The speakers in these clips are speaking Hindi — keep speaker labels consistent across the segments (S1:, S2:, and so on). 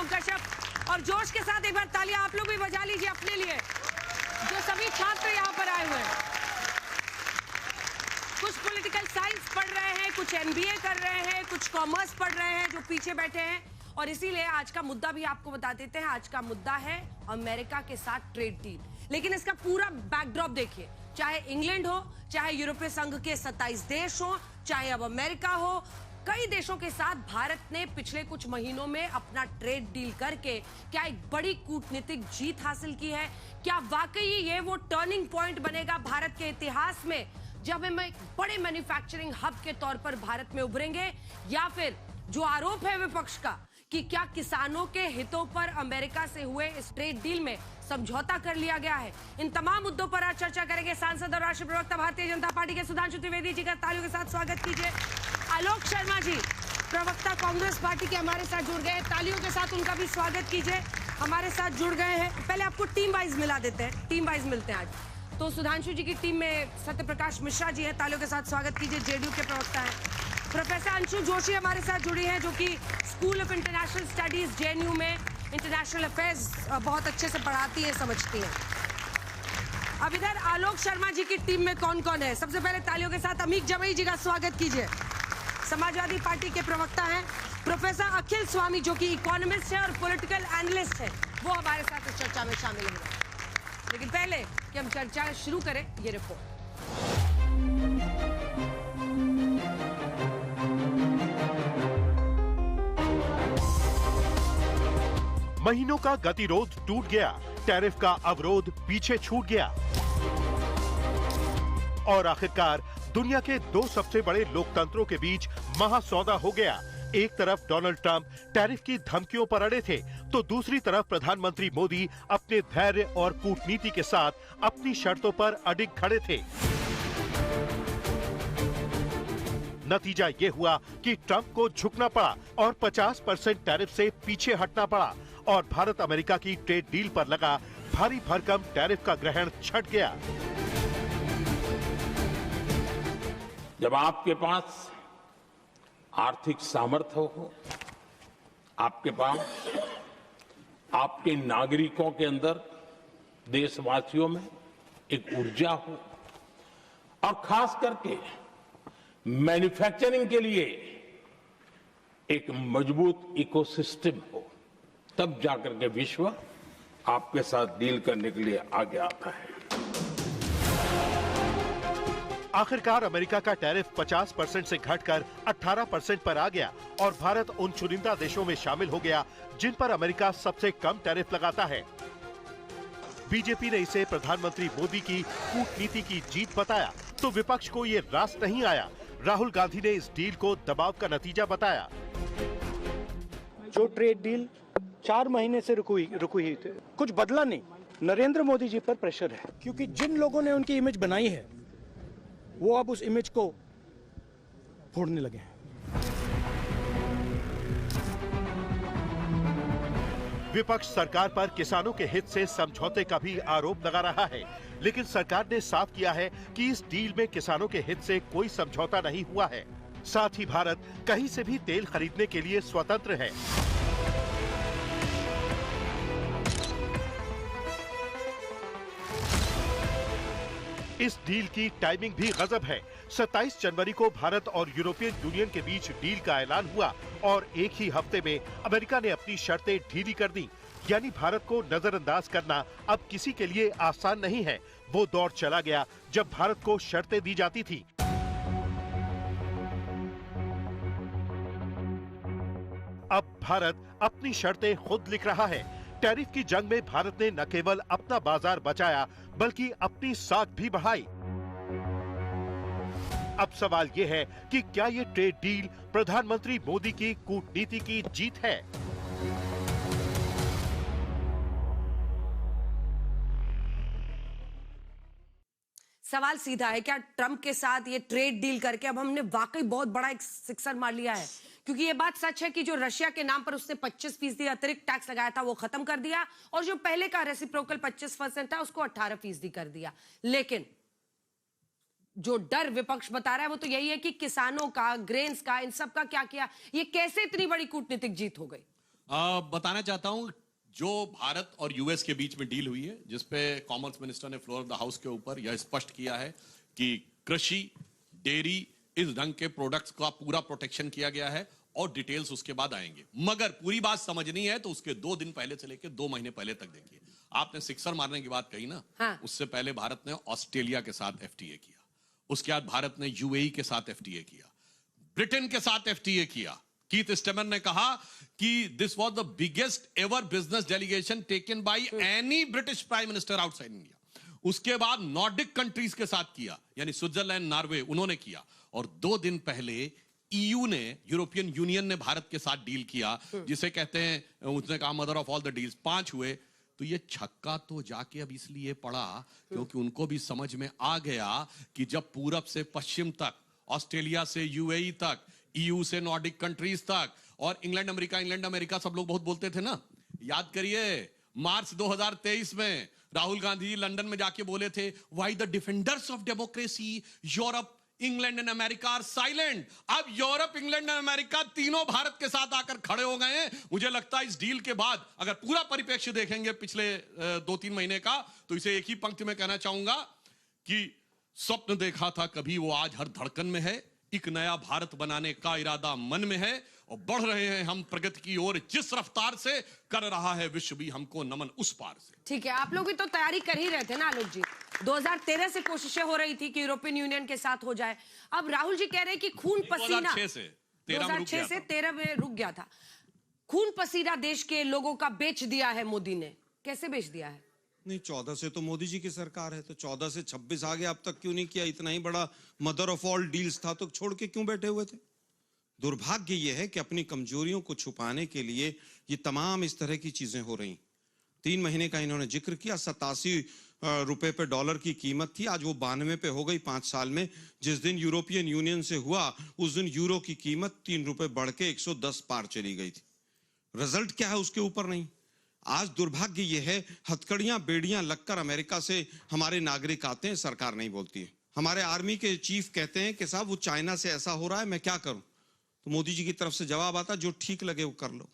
S1: अनूप कश्यप। और जोश के साथ एक बार तालियां आप लोग भी बजा लीजिए अपने लिए, जो सभी छात्र यहाँ पर आए हुए हैं। कुछ पॉलिटिकल साइंस पढ़ रहे हैं, कुछ एमबीए कर रहे हैं, कुछ कॉमर्स पढ़ रहे हैं जो पीछे बैठे हैं। और इसीलिए आज का मुद्दा भी आपको बता देते हैं। आज का मुद्दा है अमेरिका के साथ ट्रेड डील। लेकिन इसका पूरा बैकड्रॉप देखिए, चाहे इंग्लैंड हो, चाहे यूरोपीय संघ के 27 देश हो, चाहे अब अमेरिका हो, कई देशों के साथ भारत ने पिछले कुछ महीनों में अपना ट्रेड डील करके क्या एक बड़ी कूटनीतिक जीत हासिल की है। क्या वाकई ये वो टर्निंग पॉइंट बनेगा भारत के इतिहास में, जब हम एक बड़े मैन्युफैक्चरिंग हब के तौर पर भारत में उभरेंगे, या फिर जो आरोप है विपक्ष का कि क्या किसानों के हितों पर अमेरिका से हुए इस ट्रेड डील में समझौता कर लिया गया है। इन तमाम मुद्दों पर आज चर्चा करेंगे। सांसद और राष्ट्रीय प्रवक्ता भारतीय जनता पार्टी के सुधांशु त्रिवेदी जी का तालियों के साथ स्वागत कीजिए। आलोक शर्मा जी, प्रवक्ता कांग्रेस पार्टी के, हमारे साथ जुड़ गए, तालियों के साथ उनका भी स्वागत कीजिए। हमारे साथ जुड़ गए हैं, पहले आपको टीम वाइज मिला देते हैं, टीम वाइज मिलते हैं आज। तो सुधांशु जी की टीम में सत्यप्रकाश मिश्रा जी हैं, तालियों के साथ स्वागत कीजिए, जेडीयू के प्रवक्ता हैं। प्रोफेसर अंशु जोशी हमारे साथ जुड़ी हैं, जो कि school of international studies JNU में इंटरनेशनल अफेयर्स बहुत अच्छे से पढ़ाती हैं, समझती हैं। अब इधर आलोक शर्मा जी की टीम में कौन कौन है? सबसे पहले तालियों के साथ अमीक जमई जी का स्वागत कीजिए, समाजवादी पार्टी के प्रवक्ता हैं। प्रोफेसर अखिल स्वामी, जो कि इकोनॉमिस्ट है और पॉलिटिकल एनालिस्ट है, वो हमारे साथ इस चर्चा में शामिल होंगे। लेकिन पहले कि हम चर्चा शुरू करें, ये रिपोर्ट।
S2: महीनों का गतिरोध टूट गया, टैरिफ का अवरोध पीछे छूट गया और आखिरकार दुनिया के दो सबसे बड़े लोकतंत्रों के बीच महासौदा हो गया। एक तरफ डोनाल्ड ट्रंप टैरिफ की धमकियों पर अड़े थे, तो दूसरी तरफ प्रधानमंत्री मोदी अपने धैर्य और कूटनीति के साथ अपनी शर्तों पर अडिग खड़े थे। नतीजा ये हुआ कि ट्रंप को झुकना पड़ा और 50% टैरिफ से पीछे हटना पड़ा और भारत अमेरिका की ट्रेड डील पर लगा भारी भरकम टैरिफ का ग्रहण छट गया।
S3: जब आपके पास आर्थिक सामर्थ्य हो, आपके पास आपके नागरिकों के अंदर, देशवासियों में एक ऊर्जा हो और खास करके मैन्युफैक्चरिंग के लिए एक मजबूत इकोसिस्टम हो, तब जाकर के विश्व आपके साथ डील करने के लिए आगे आता है।
S2: आखिरकार अमेरिका का टैरिफ 50% से घटकर 18% पर आ गया और भारत उन चुनिंदा देशों में शामिल हो गया जिन पर अमेरिका सबसे कम टैरिफ लगाता है। बीजेपी ने इसे प्रधानमंत्री मोदी की कूटनीति की जीत बताया, तो विपक्ष को ये रास नहीं आया। राहुल गांधी ने इस डील को दबाव का नतीजा बताया।
S4: जो ट्रेड डील 4 महीने से रुकी हुई थी, कुछ बदला नहीं। नरेंद्र मोदी जी पर प्रेशर है, क्योंकि जिन लोगों ने उनकी इमेज बनाई है वो अब उस इमेज को फोड़ने लगे हैं।
S2: विपक्ष सरकार पर किसानों के हित से समझौते का भी आरोप लगा रहा है, लेकिन सरकार ने साफ किया है कि इस डील में किसानों के हित से कोई समझौता नहीं हुआ है। साथ ही भारत कहीं से भी तेल खरीदने के लिए स्वतंत्र है। इस डील की टाइमिंग भी गजब है। 27 जनवरी को भारत और यूरोपियन यूनियन के बीच डील का ऐलान हुआ और एक ही हफ्ते में अमेरिका ने अपनी शर्तें ढीली कर दी। यानी भारत को नजरअंदाज करना अब किसी के लिए आसान नहीं है। वो दौर चला गया जब भारत को शर्तें दी जाती थी। अब भारत अपनी शर्तें खुद लिख रहा है। टैरिफ की जंग में भारत ने न केवल अपना बाजार बचाया, बल्कि अपनी साख भी बढ़ाई। अब सवाल ये है कि क्या ये ट्रेड डील प्रधानमंत्री मोदी की कूटनीति की जीत है?
S1: सवाल सीधा है, क्या ट्रंप के साथ ये ट्रेड डील करके अब हमने वाकई बहुत बड़ा एक सिक्सर मार लिया है? क्योंकि ये बात सच है कि जो रशिया के नाम पर उसने 25% अतिरिक्त टैक्स लगाया था वो खत्म कर दिया, और जो पहले का रेसिप्रोकल 25% था उसको 18% कर दिया। लेकिन जो डर विपक्ष बता रहा है वो तो यही है कि किसानों का, ग्रेन्स का, इन सब का क्या किया, ये कैसे इतनी बड़ी कूटनीतिक जीत हो गई?
S5: बताना चाहता हूं जो भारत और यूएस के बीच में डील हुई है, जिसपे कॉमर्स मिनिस्टर ने फ्लोर ऑफ द हाउस के ऊपर यह स्पष्ट किया है कि कृषि, डेयरी, इस ढंग के प्रोडक्ट्स का पूरा प्रोटेक्शन किया गया है और डिटेल्स उसके बाद आएंगे। मगर पूरी बात समझनी है तो उसके 2 दिन पहले से लेकर 2 महीने पहले तक देखिए। आपने सिक्सर मारने की बात कही ना,
S1: हाँ।
S5: उससे पहले भारत ने ऑस्ट्रेलिया के साथ एफटीए किया, उसके बाद भारत ने यूएई के साथ एफटीए किया, ब्रिटेन के साथ एफटीए किया। कीथ स्टेमर ने कहा कि this was the biggest ever business delegation taken by any British prime minister outside India. उसके बाद नॉर्डिक कंट्रीज के साथ किया, यानी स्विट्जरलैंड, नॉर्वे, उन्होंने किया। और 2 दिन पहले ईयू ने, यूरोपियन यूनियन ने भारत के साथ डील किया, जिसे कहते हैं, उसने कहा mother of all the deals. 5 हुए। तो ये छक्का तो जाके अब इसलिए पड़ा क्योंकि उनको भी समझ में आ गया कि जब पूरब से पश्चिम तक, ऑस्ट्रेलिया से यूएई तक, ईयू से नॉर्डिक कंट्रीज तक, और इंग्लैंड अमेरिका सब लोग बहुत बोलते थे ना। याद करिए मार्च 2023 में राहुल गांधी लंदन में जाके बोले थे, why the defenders of democracy Europe, England and America are silent. अब यूरोप, इंग्लैंड एंड अमेरिका तीनों भारत के साथ आकर खड़े हो गए हैं। मुझे लगता है इस डील के बाद अगर पूरा परिप्रेक्ष्य देखेंगे पिछले 2-3 महीने का, तो इसे एक ही पंक्ति में कहना चाहूंगा कि स्वप्न देखा था कभी वो आज हर धड़कन में है। एक नया भारत बनाने का इरादा मन में है और बढ़ रहे हैं हम प्रगति की ओर, जिस रफ्तार से कर रहा है विश्व भी हमको नमन उस पार से।
S1: ठीक है, आप लोग भी तो तैयारी कर ही रहे थे ना आलोक जी। 2013 से कोशिशें हो रही थी कि यूरोपियन यूनियन के साथ हो जाए। अब राहुल जी कह रहे हैं कि खून पसीना
S5: 2006 से
S1: 13 में रुक गया था। खून पसीना देश के लोगों का बेच दिया है मोदी ने। कैसे बेच दिया है?
S6: नहीं, 14 से तो मोदी जी की सरकार है, तो 14 से 26 आ गया, अब तक क्यों नहीं किया? इतना ही बड़ा मदर ऑफ ऑल डील्स था तो छोड़ के क्यों बैठे हुए थे? दुर्भाग्य यह है कि अपनी कमजोरियों को छुपाने के लिए ये तमाम इस तरह की चीजें हो रही। 3 महीने का इन्होंने जिक्र किया, 87 रुपए पे डॉलर की कीमत थी, आज वो 92 पे हो गई 5 साल में। जिस दिन यूरोपियन यूनियन से हुआ उस दिन यूरो की कीमत 3 रुपए बढ़ के 110 पार चली गई थी। रिजल्ट क्या है उसके ऊपर नहीं। आज दुर्भाग्य यह है, हथकड़ियां बेड़ियां लगकर अमेरिका से हमारे नागरिक आते हैं, सरकार नहीं बोलती है। हमारे आर्मी के चीफ कहते हैं कि साहब वो चाइना से ऐसा हो रहा है, मैं क्या करूं? तो मोदी जी की तरफ से जवाब आता, जो ठीक लगे वो कर लो।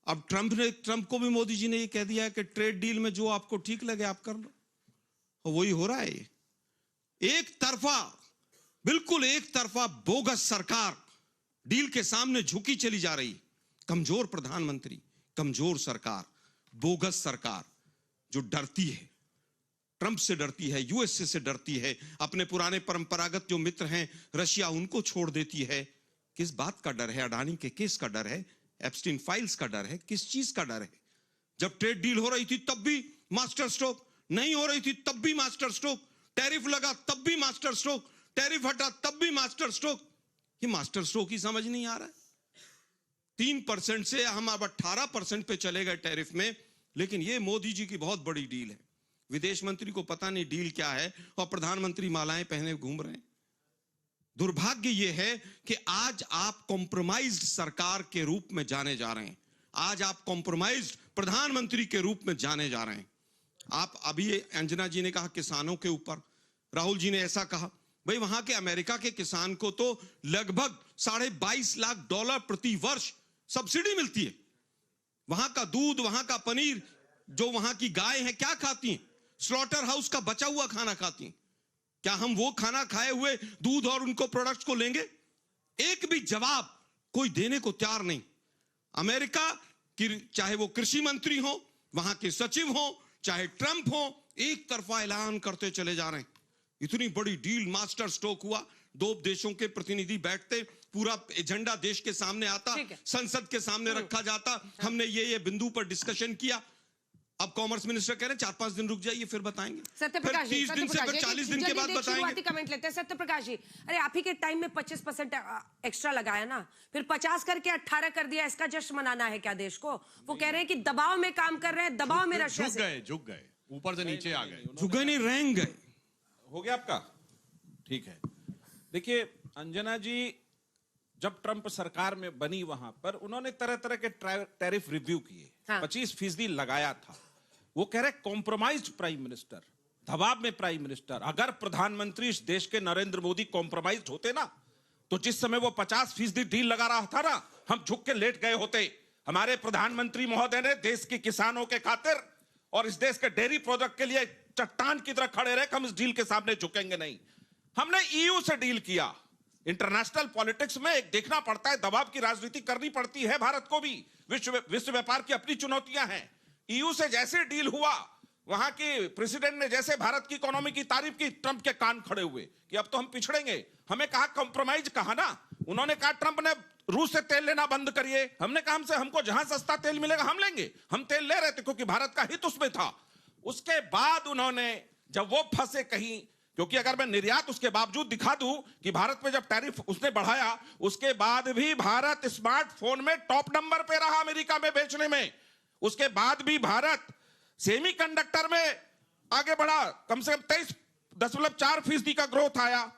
S6: अब ट्रंप को भी मोदी जी ने ये कह दिया है कि ट्रेड डील में जो आपको ठीक लगे आप कर लो, और वही हो रहा है। ये एक तरफा, बिल्कुल एक तरफा बोगस सरकार डील के सामने झुकी चली जा रही। कमजोर प्रधानमंत्री, कमजोर सरकार, बोगस सरकार जो डरती है, ट्रंप से डरती है, यूएसए से डरती है, अपने पुराने परंपरागत जो मित्र हैं रशिया, उनको छोड़ देती है। किस बात का डर है? अडानी के केस का डर है, एप्स्टीन फाइल्स का डर है, किस चीज का डर है? जब ट्रेड डील हो रही थी तब भी मास्टर स्ट्रोक, नहीं हो रही थी तब भी मास्टर स्ट्रोक, टैरिफ लगा तब भी मास्टर स्ट्रोक, टैरिफ हटा तब भी मास्टर स्ट्रोक। ये मास्टर स्ट्रोक ही समझ नहीं आ रहा है। 3% से हम अब 18% पे चले गए टैरिफ में, लेकिन ये मोदी जी की बहुत बड़ी डील है। विदेश मंत्री को पता नहीं डील क्या है और प्रधानमंत्री मालाएं पहने घूम रहे हैं। दुर्भाग्य यह है कि आज आप कॉम्प्रोमाइज्ड सरकार के रूप में जाने जा रहे हैं, आज आप कॉम्प्रोमाइज्ड प्रधानमंत्री के रूप में जाने जा रहे हैं। आप अभी अंजना जी ने कहा किसानों के ऊपर, राहुल जी ने ऐसा कहा, भाई वहां के अमेरिका के किसान को तो लगभग $22.5 लाख प्रति वर्ष सब्सिडी मिलती है। वहां का दूध, वहां का पनीर, जो वहां की गाय है क्या खाती हैं? स्लॉटर हाउस का बचा हुआ खाना खाती हैं। क्या हम वो खाना खाए हुए दूध और उनको प्रोडक्ट्स को लेंगे? एक भी जवाब कोई देने को तैयार नहीं। अमेरिका की चाहे वो कृषि मंत्री हो, वहां के सचिव हो, चाहे ट्रंप हो, एक तरफा ऐलान करते चले जा रहे हैं। इतनी बड़ी डील, मास्टर स्ट्रोक हुआ, 2 देशों के प्रतिनिधि बैठते, पूरा एजेंडा देश के सामने आता, संसद के सामने रखा जाता, हमने ये बिंदु पर डिस्कशन किया। अब कॉमर्स मिनिस्टर कह रहे हैं 4-5 दिन रुक जाइए फिर बताएंगे,
S1: सत्यप्रकाश जी,
S6: 30 दिन से 40 दिन के बाद बताएंगे।
S1: कमेंट लेते हैं सत्यप्रकाश जी। अरे आप ही के टाइम में 25% एक्स्ट्रा लगाया ना, फिर 50 करके 18 कर दिया, इसका जश्न मनाना है क्या देश को? वो कह रहे हैं कि दबाव में काम कर रहे हैं, दबाव में रशिया से
S5: झुक गए, ऊपर से नीचे आ गए,
S6: झुके नहीं, रेंग गए।
S7: हो गया आपका? ठीक है। देखिए अंजना जी, जब ट्रंप सरकार में बनी वहां पर उन्होंने तरह तरह के टैरिफ रिव्यू किए, 25% लगाया था। वो कह रहे कॉम्प्रोमाइज्ड प्राइम मिनिस्टर, दबाव में प्राइम मिनिस्टर। अगर प्रधानमंत्री इस देश के नरेंद्र मोदी कॉम्प्रोमाइज्ड होते ना, तो जिस समय वो 50% डील लगा रहा था ना, हम झुक के लेट गए होते। हमारे प्रधानमंत्री महोदय ने देश के किसानों के खातिर और इस देश के डेयरी प्रोडक्ट के लिए चट्टान की तरह खड़े रहे कि हम इस डील के सामने झुकेंगे नहीं। हमने ईयू से डील किया। इंटरनेशनल पॉलिटिक्स में एक देखना पड़ता है, दबाव की राजनीति करनी पड़ती है भारत को भी। विश्व व्यापार की अपनी चुनौतियां हैं। ईयू से जैसे डील हुआ, वहां के प्रेसिडेंट ने जैसे भारत की इकोनॉमी की तारीफ की, ट्रंप के कान खड़े हुए कि अब तो हम पिछड़ेंगे। हमें कहा कॉम्प्रोमाइज, कहा ना। उन्होंने कहा ट्रंप ने रूस से तेल लेना बंद करिए। हमने कहा हमको जहां सस्ता तेल मिलेगा हम लेंगे। हम तेल ले रहे थे क्योंकि भारत का हित उसमें था। उसके बाद उन्होंने, जब वो फंसे कहीं, क्योंकि अगर मैं निर्यात उसके बावजूद दिखा दूं कि भारत में जब टैरिफ उसने बढ़ाया, उसके बाद भी भारत स्मार्टफोन में टॉप नंबर पे रहा अमेरिका में बेचने में। उसके बाद भी भारत सेमीकंडक्टर में आगे बढ़ा, कम से कम 23.4% का ग्रोथ आया।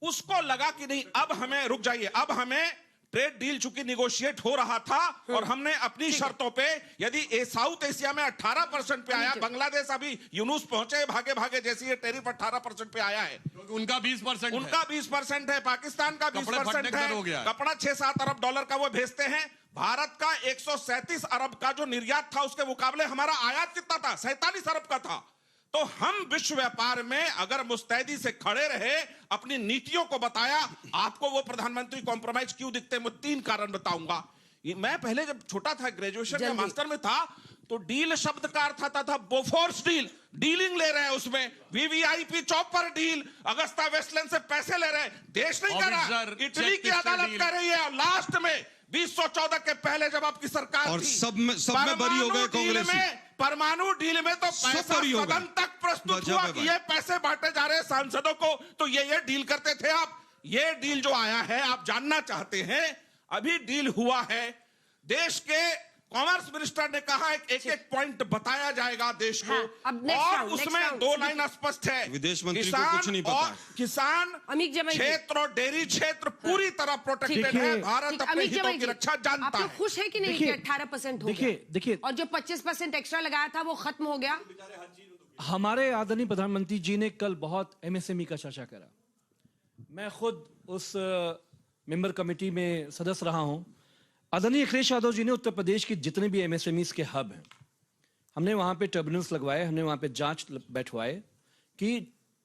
S7: उसको लगा कि नहीं, अब हमें, रुक जाइए, अब हमें ट्रेड डील चूंकि निगोशिएट हो रहा था और हमने अपनी शर्तों पे, यदि साउथ एशिया में 18% पे आया, बांग्लादेश अभी यूनुस पहुंचे भागे भागे, जैसे ये टैरिफ 18% पे आया है,
S5: उनका 20%,
S7: उनका 20% है, पाकिस्तान का 20% है, कपड़ा 6-7 अरब डॉलर का वो भेजते हैं। भारत का 137 अरब का जो निर्यात था, उसके मुकाबले हमारा आयात कितना था? 47 अरब का था। तो हम विश्व व्यापार में अगर मुस्तैदी से खड़े रहे, अपनी नीतियों को बताया। आपको वो प्रधानमंत्री कॉम्प्रोमाइज क्यों दिखते हैं? मैं 3 कारण बताऊंगा। मैं पहले जब छोटा था, ग्रेजुएशन में, मास्टर में था, तो डील शब्द का अर्थ आता था बोफोर्स डील, डीलिंग ले रहे हैं उसमें, VVIP chopper deal, Agusta Westland से पैसे ले रहे हैं। देश नहीं कर रहा, इटली की अदालत कर रही है। और लास्ट में 2014 के पहले जब आपकी सरकार
S6: और
S7: थी,
S6: सब में बरी हो गए कांग्रेसी।
S7: परमाणु डील में तो पैसा सदन तक प्रस्तुत हुआ कि ये पैसे बांटे जा रहे हैं सांसदों को, तो ये डील करते थे आप। ये डील जो आया है, आप जानना चाहते हैं, अभी डील हुआ है। देश के कॉमर्स मिनिस्टर ने कहा एक एक पॉइंट बताया जाएगा देश को। और उसमें 2 लाइन स्पष्ट है,
S6: विदेश मंत्री को कुछ नहीं पता है।
S7: किसान क्षेत्र और डेयरी क्षेत्र पूरी तरह प्रोटेक्टेड है। भारत अपने हितों की रक्षा जानता है।
S1: खुश है कि नहीं कि 18% हो गया?
S8: देखिए,
S1: और जो 25% एक्स्ट्रा लगाया था वो खत्म हो गया।
S8: हमारे आदरणीय प्रधानमंत्री जी ने कल बहुत एमएसएमई का चर्चा करा। मैं खुद उस मेंबर कमेटी में सदस्य रहा हूं। आदरणीय अखिलेश यादव जी ने उत्तर प्रदेश की जितने भी एमएसएमईज के हब हैं, हमने वहां पे ट्रिब्यूनल्स लगवाए, हमने वहां पे जांच बैठवाए कि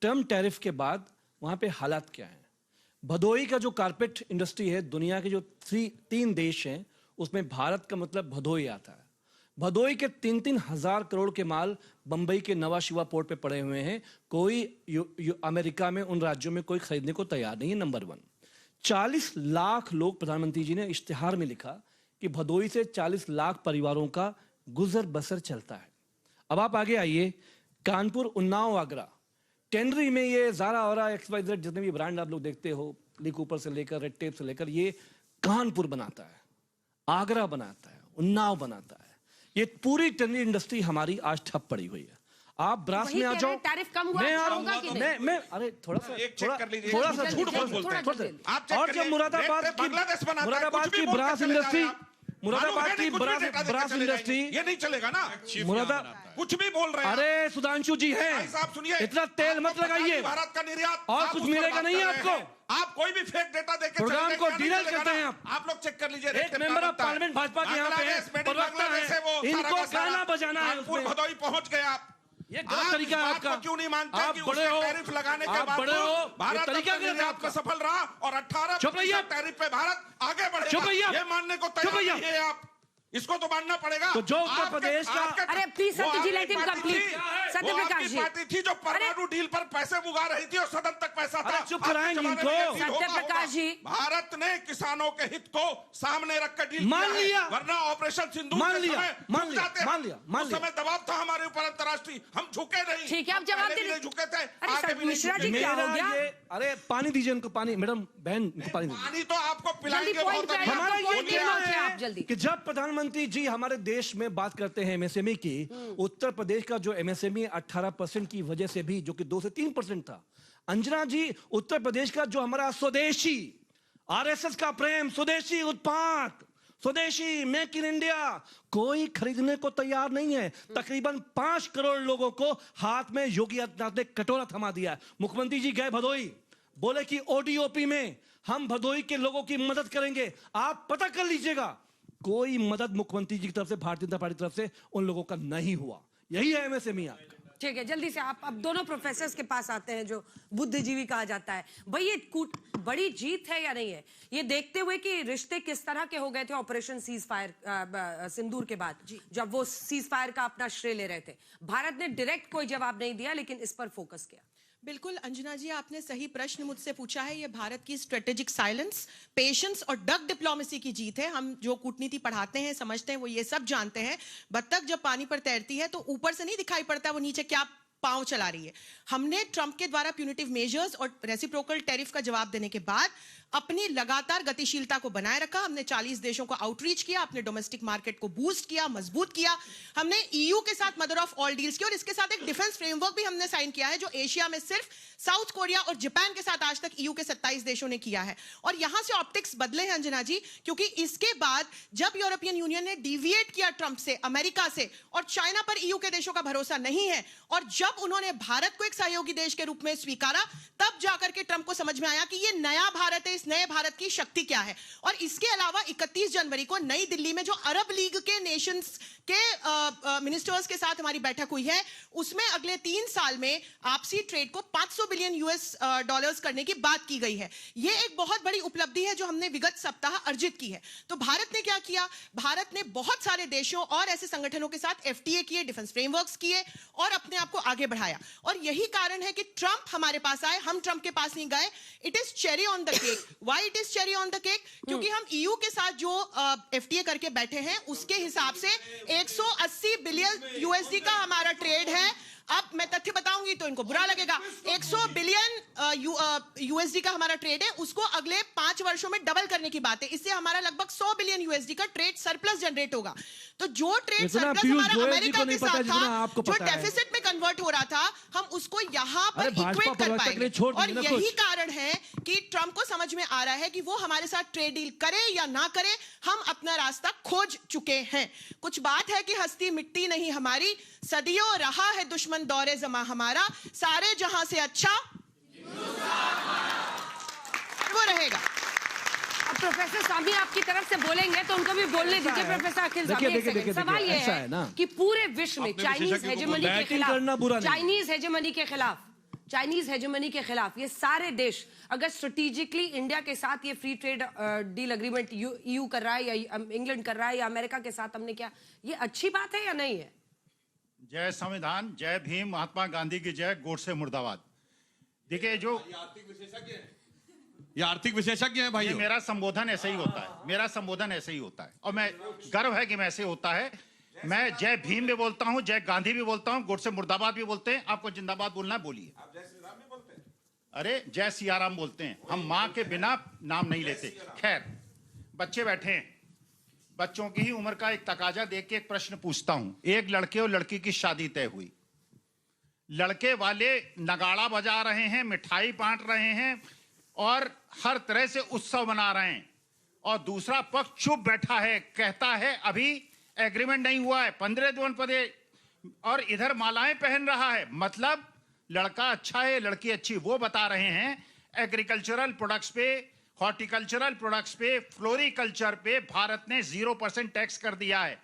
S8: टर्म टैरिफ के बाद वहां पे हालात क्या हैं। भदोई का जो कारपेट इंडस्ट्री है, दुनिया के जो 3 देश हैं उसमें भारत का मतलब भदोई आता है। भदोई के 3-3 हजार करोड़ के माल बंबई के नवा शिवा पोर्ट पे पड़े हुए हैं। कोई अमेरिका में उन राज्यों में कोई खरीदने को तैयार नहीं है। नंबर 1, 40 लाख लोग, प्रधानमंत्री जी ने इश्तिहार में लिखा कि भदोई से 40 लाख परिवारों का गुजर बसर चलता है। अब आप आगे आइए, कानपुर, उन्नाव, आगरा, टेंडरी में ये ज़ारा और XYZ जितने भी ब्रांड आप लोग देखते हो, ली कूपर से लेकर रेड टेप से लेकर, ये कानपुर बनाता है, आगरा बनाता है, उन्नाव बनाता है। ये पूरी टेंडरी इंडस्ट्री हमारी आज ठप पड़ी हुई है। आप ब्रास में आ जाओ,
S1: टैरिफ कम हुआ,
S8: मैं अरे थोड़ा सा झूठ बोलते हैं आप। और जब मुरादाबाद की ब्रास इंडस्ट्री, मुरादाबाद की ब्रास इंडस्ट्री,
S7: ये नहीं चलेगा ना। कुछ भी बोल रहे हैं।
S8: अरे सुधांशु जी हैं,
S7: साहब सुनिए,
S8: इतना तेल मत लगाइए।
S7: भारत का निर्यात
S8: और कुछ मिलेगा नहीं आपको।
S7: आप कोई भी फेक डेटा देके
S8: प्रोग्राम को डिनर करते हैं
S7: आप लोग चेक कर लीजिए।
S8: एक मेंबर ऑफ पार्लियामेंट भाजपा के यहाँ पे प्रवक्ता है, इनको गाना बजाना है।
S7: भदोई पहुंच गए आप।
S8: ये गलत तरीका है आपका।
S7: क्यों नहीं मानते
S8: आप
S7: कि
S8: बड़े हो,
S7: टैरिफ लगाने के
S8: आप बड़े हो,
S7: भारत
S8: तरीका गलत है
S7: आपका सफल रहा और 18% टैरिफ पे भारत आगे बढ़ेगा, ये मानने को तैयार नहीं है आप। इसको तो मानना पड़ेगा।
S8: तो जो उत्तर प्रदेश का,
S1: अरे please Satyaji let him complete. Satyaprakash ji,
S7: party थी जो परमाणु डील पर पैसे उगा रही थी और सदन तक पैसा था।
S8: चुप कराएंगे इनको।
S1: सत्यप्रकाश जी,
S7: भारत ने किसानों के हित को सामने रखकर डील
S8: मान लिया,
S7: वरना ऑपरेशन सिंधु
S8: मान लिया।
S7: उस समय दबाव था हमारे ऊपर अंतर्राष्ट्रीय, हम झुके नहीं।
S1: ठीक है, आप जवाब दीजिए।
S7: झुके थे।
S1: मिश्रा जी क्या हो गया?
S8: अरे पानी दीजिए उनको, पानी, मैडम बहन पानी दीजिए।
S7: पानी तो आपको पिलाएंगे।
S8: हमारा
S1: आप जल्दी
S8: कि जब प्रधानमंत्री जी हमारे देश में बात करते हैं एमएसएमई की, उत्तर प्रदेश का जो एमएसएमई 18% की वजह से भी, जो कि 2 से 3% था। अंजना जी, उत्तर प्रदेश का जो हमारा स्वदेशी, आरएसएस का प्रेम, स्वदेशी उत्पाद, स्वदेशी मेक इन इंडिया, कोई खरीदने को तैयार नहीं है। तकरीबन 5 करोड़ लोगों को हाथ में योगी आदित्यनाथ ने कटोरा थमा दिया। मुख्यमंत्री जी गए भदोई, बोले कि ओडीओपी में हम भदोई के लोगों की मदद करेंगे। आप पता कर लीजिएगा, कोई मदद मुख्यमंत्री जी की तरफ से, भारतीय जनता पार्टी की तरफ से उन लोगों का नहीं हुआ। यही है एमएसएमई एक्ट।
S1: ठीक है, जल्दी से आप अब दोनों प्रोफेसर्स के पास आते हैं, जो बुद्धिजीवी कहा जाता है। भाई ये बड़ी जीत है या नहीं है, ये देखते हुए कि रिश्ते किस तरह के हो गए थे ऑपरेशन सीज फायर सिंदूर के बाद, जब वो सीज फायर का अपना श्रेय ले रहे थे। भारत ने डायरेक्ट कोई जवाब नहीं दिया, लेकिन इस पर फोकस किया।
S9: बिल्कुल अंजना जी, आपने सही प्रश्न मुझसे पूछा है। ये भारत की स्ट्रेटेजिक साइलेंस, पेशेंस और डक डिप्लोमेसी की जीत है। हम जो कूटनीति पढ़ाते हैं, समझते हैं, वो ये सब जानते हैं। बत्तख जब पानी पर तैरती है तो ऊपर से नहीं दिखाई पड़ता वो नीचे क्या पांव चला रही है। हमने ट्रंप के द्वारा प्यूनिटिव मेजर्स और रेसिप्रोकल टैरिफ का जवाब देने के बाद अपनी लगातार गतिशीलता को बनाए रखा। हमने 40 देशों को आउटरीच किया, अपने डोमेस्टिक मार्केट को बूस्ट किया, मजबूत किया। हमने ईयू के साथ मदर ऑफ ऑल डील्स की, और इसके साथ एक डिफेंस फ्रेमवर्क भी हमने साइन किया है, जो एशिया में सिर्फ साउथ कोरिया और जापान के साथ आज तक ईयू के 27 देशों ने किया है। और यहां से ऑप्टिक्स बदले हैं अंजना जी, क्योंकि इसके बाद जब यूरोपियन यूनियन ने डिविएट किया ट्रंप से, अमेरिका से, और चाइना पर ईयू के देशों का भरोसा नहीं है, और जब उन्होंने भारत को एक सहयोगी देश के रूप में स्वीकारा, तब जाकर के ट्रंप को समझ में आया कि ये नया भारत है, इस नए भारत की शक्ति क्या है। और इसके अलावा 31 जनवरी को नई दिल्ली में जो अरब लीग के नेशंस के मिनिस्टर्स के साथ हमारी बैठक हुई है, उसमें अगले 3 साल में आपसी ट्रेड को 500 बिलियन यूएस डॉलर्स करने की बात की गई है। ये एक बहुत बड़ी उपलब्धि है जो हमने विगत सप्ताह अर्जित की है। तो भारत ने क्या किया? भारत ने बहुत सारे देशों और ऐसे संगठनों के साथ एफटीए किए, डिफेंस फ्रेमवर्क्स किए और अपने आप को आगे बढ़ाया। और यही कारण है कि ट्रंप हमारे पास आए, हम ट्रंप के पास नहीं गए। It is cherry on the cake. Why it is cherry on the cake? क्योंकि हम ईयू के साथ जो एफटीए करके बैठे हैं, उसके हिसाब से 180 बिलियन यूएसडी का हमारा ट्रेड है। अब मैं तथ्य बताऊंगी तो इनको बुरा लगेगा। 100 बिलियन यूएसडी का हमारा ट्रेड है, उसको अगले 5 वर्षों में डबल करने की बात है। इससे हमारा लगभग 100 बिलियन यूएसडी का ट्रेड सरप्लस जनरेट होगा। तो जो ट्रेड सरप्लस हमारा अमेरिका के साथ था, जो डेफिसिट में कन्वर्ट हो रहा था, हम उसको यहां पर इक्वेट कर पाएंगे। और यही कारण है कि ट्रंप को समझ में आ रहा है कि वो हमारे साथ ट्रेड डील करे या ना करे, हम अपना रास्ता खोज चुके हैं। कुछ बात है कि हस्ती मिट्टी नहीं हमारी, सदियों रहा है दुश्मन दौरे जमा हमारा, सारे जहां से अच्छा वो रहेगा।
S1: अब प्रोफेसर स्वामी आपकी तरफ से बोलेंगे तो उनको भी बोलने दीजिए। प्रोफेसर अखिल स्वामी, सवाल ये है कि पूरे विश्व में चाइनीज हेजेमनी के खिलाफ, चाइनीज हेजेमनी के खिलाफ ये सारे देश अगर स्ट्रेटेजिकली इंडिया के साथ ये free trade deal agreement EU कर रहा है या इंग्लैंड कर रहा है या अमेरिका के साथ हमने क्या, ये अच्छी बात है या नहीं है?
S10: जय संविधान, जय भीम, महात्मा गांधी की जय, गोडसे मुर्दाबाद। देखिए, जो
S5: ये आर्थिक विशेषज्ञ है भाई,
S10: मेरा संबोधन ऐसे ही होता है, मेरा संबोधन ऐसे ही होता है, और मैं गर्व है कि मैं ऐसे होता है। मैं जय भीम भी बोलता हूं, जय गांधी भी बोलता हूं, गोडसे मुर्दाबाद भी बोलते हैं। आपको जिंदाबाद बोलना है, बोलिए। अरे जय सियाराम बोलते हैं हम, माँ के बिना नाम नहीं लेते। खैर, बच्चे बैठे हैं, बच्चों की ही उम्र का एक तकाजा देख के एक प्रश्न पूछता हूं। एक लड़के और लड़की की शादी तय हुई, लड़के वाले नगाड़ा बजा रहे हैं, मिठाई बांट रहे हैं और हर तरह से उत्सव मना रहे हैं, और दूसरा पक्ष चुप बैठा है, कहता है अभी एग्रीमेंट नहीं हुआ है, 15 दिन पदे, और इधर मालाएं पहन रहा है। मतलब लड़का अच्छा है, लड़की अच्छी, वो बता रहे हैं। एग्रीकल्चरल प्रोडक्ट्स पे, हॉर्टिकल्चरल प्रोडक्ट्स पे, फ्लोरिकल्चर पे भारत ने 0% टैक्स कर दिया है।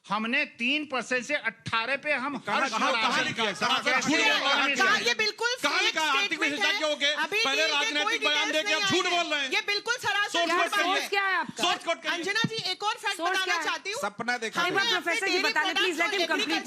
S10: हमने 3% से 18 पे हम हर
S5: कहाँ लिखा है?
S9: ये बिल्कुल
S5: आर्थिक विशेषज्ञ हो गए, पहले राजनीतिक बयान देके अब झूठ बोल रहे हैं।
S9: ये बिल्कुल सरासर
S1: सोच क्या है आपका?
S9: अंजना जी, एक और फैक्ट बताना चाहती हूँ।
S7: सपना देखा,
S1: प्रोफेसर जी बताने प्लीज, लेट हिम कंप्लीट।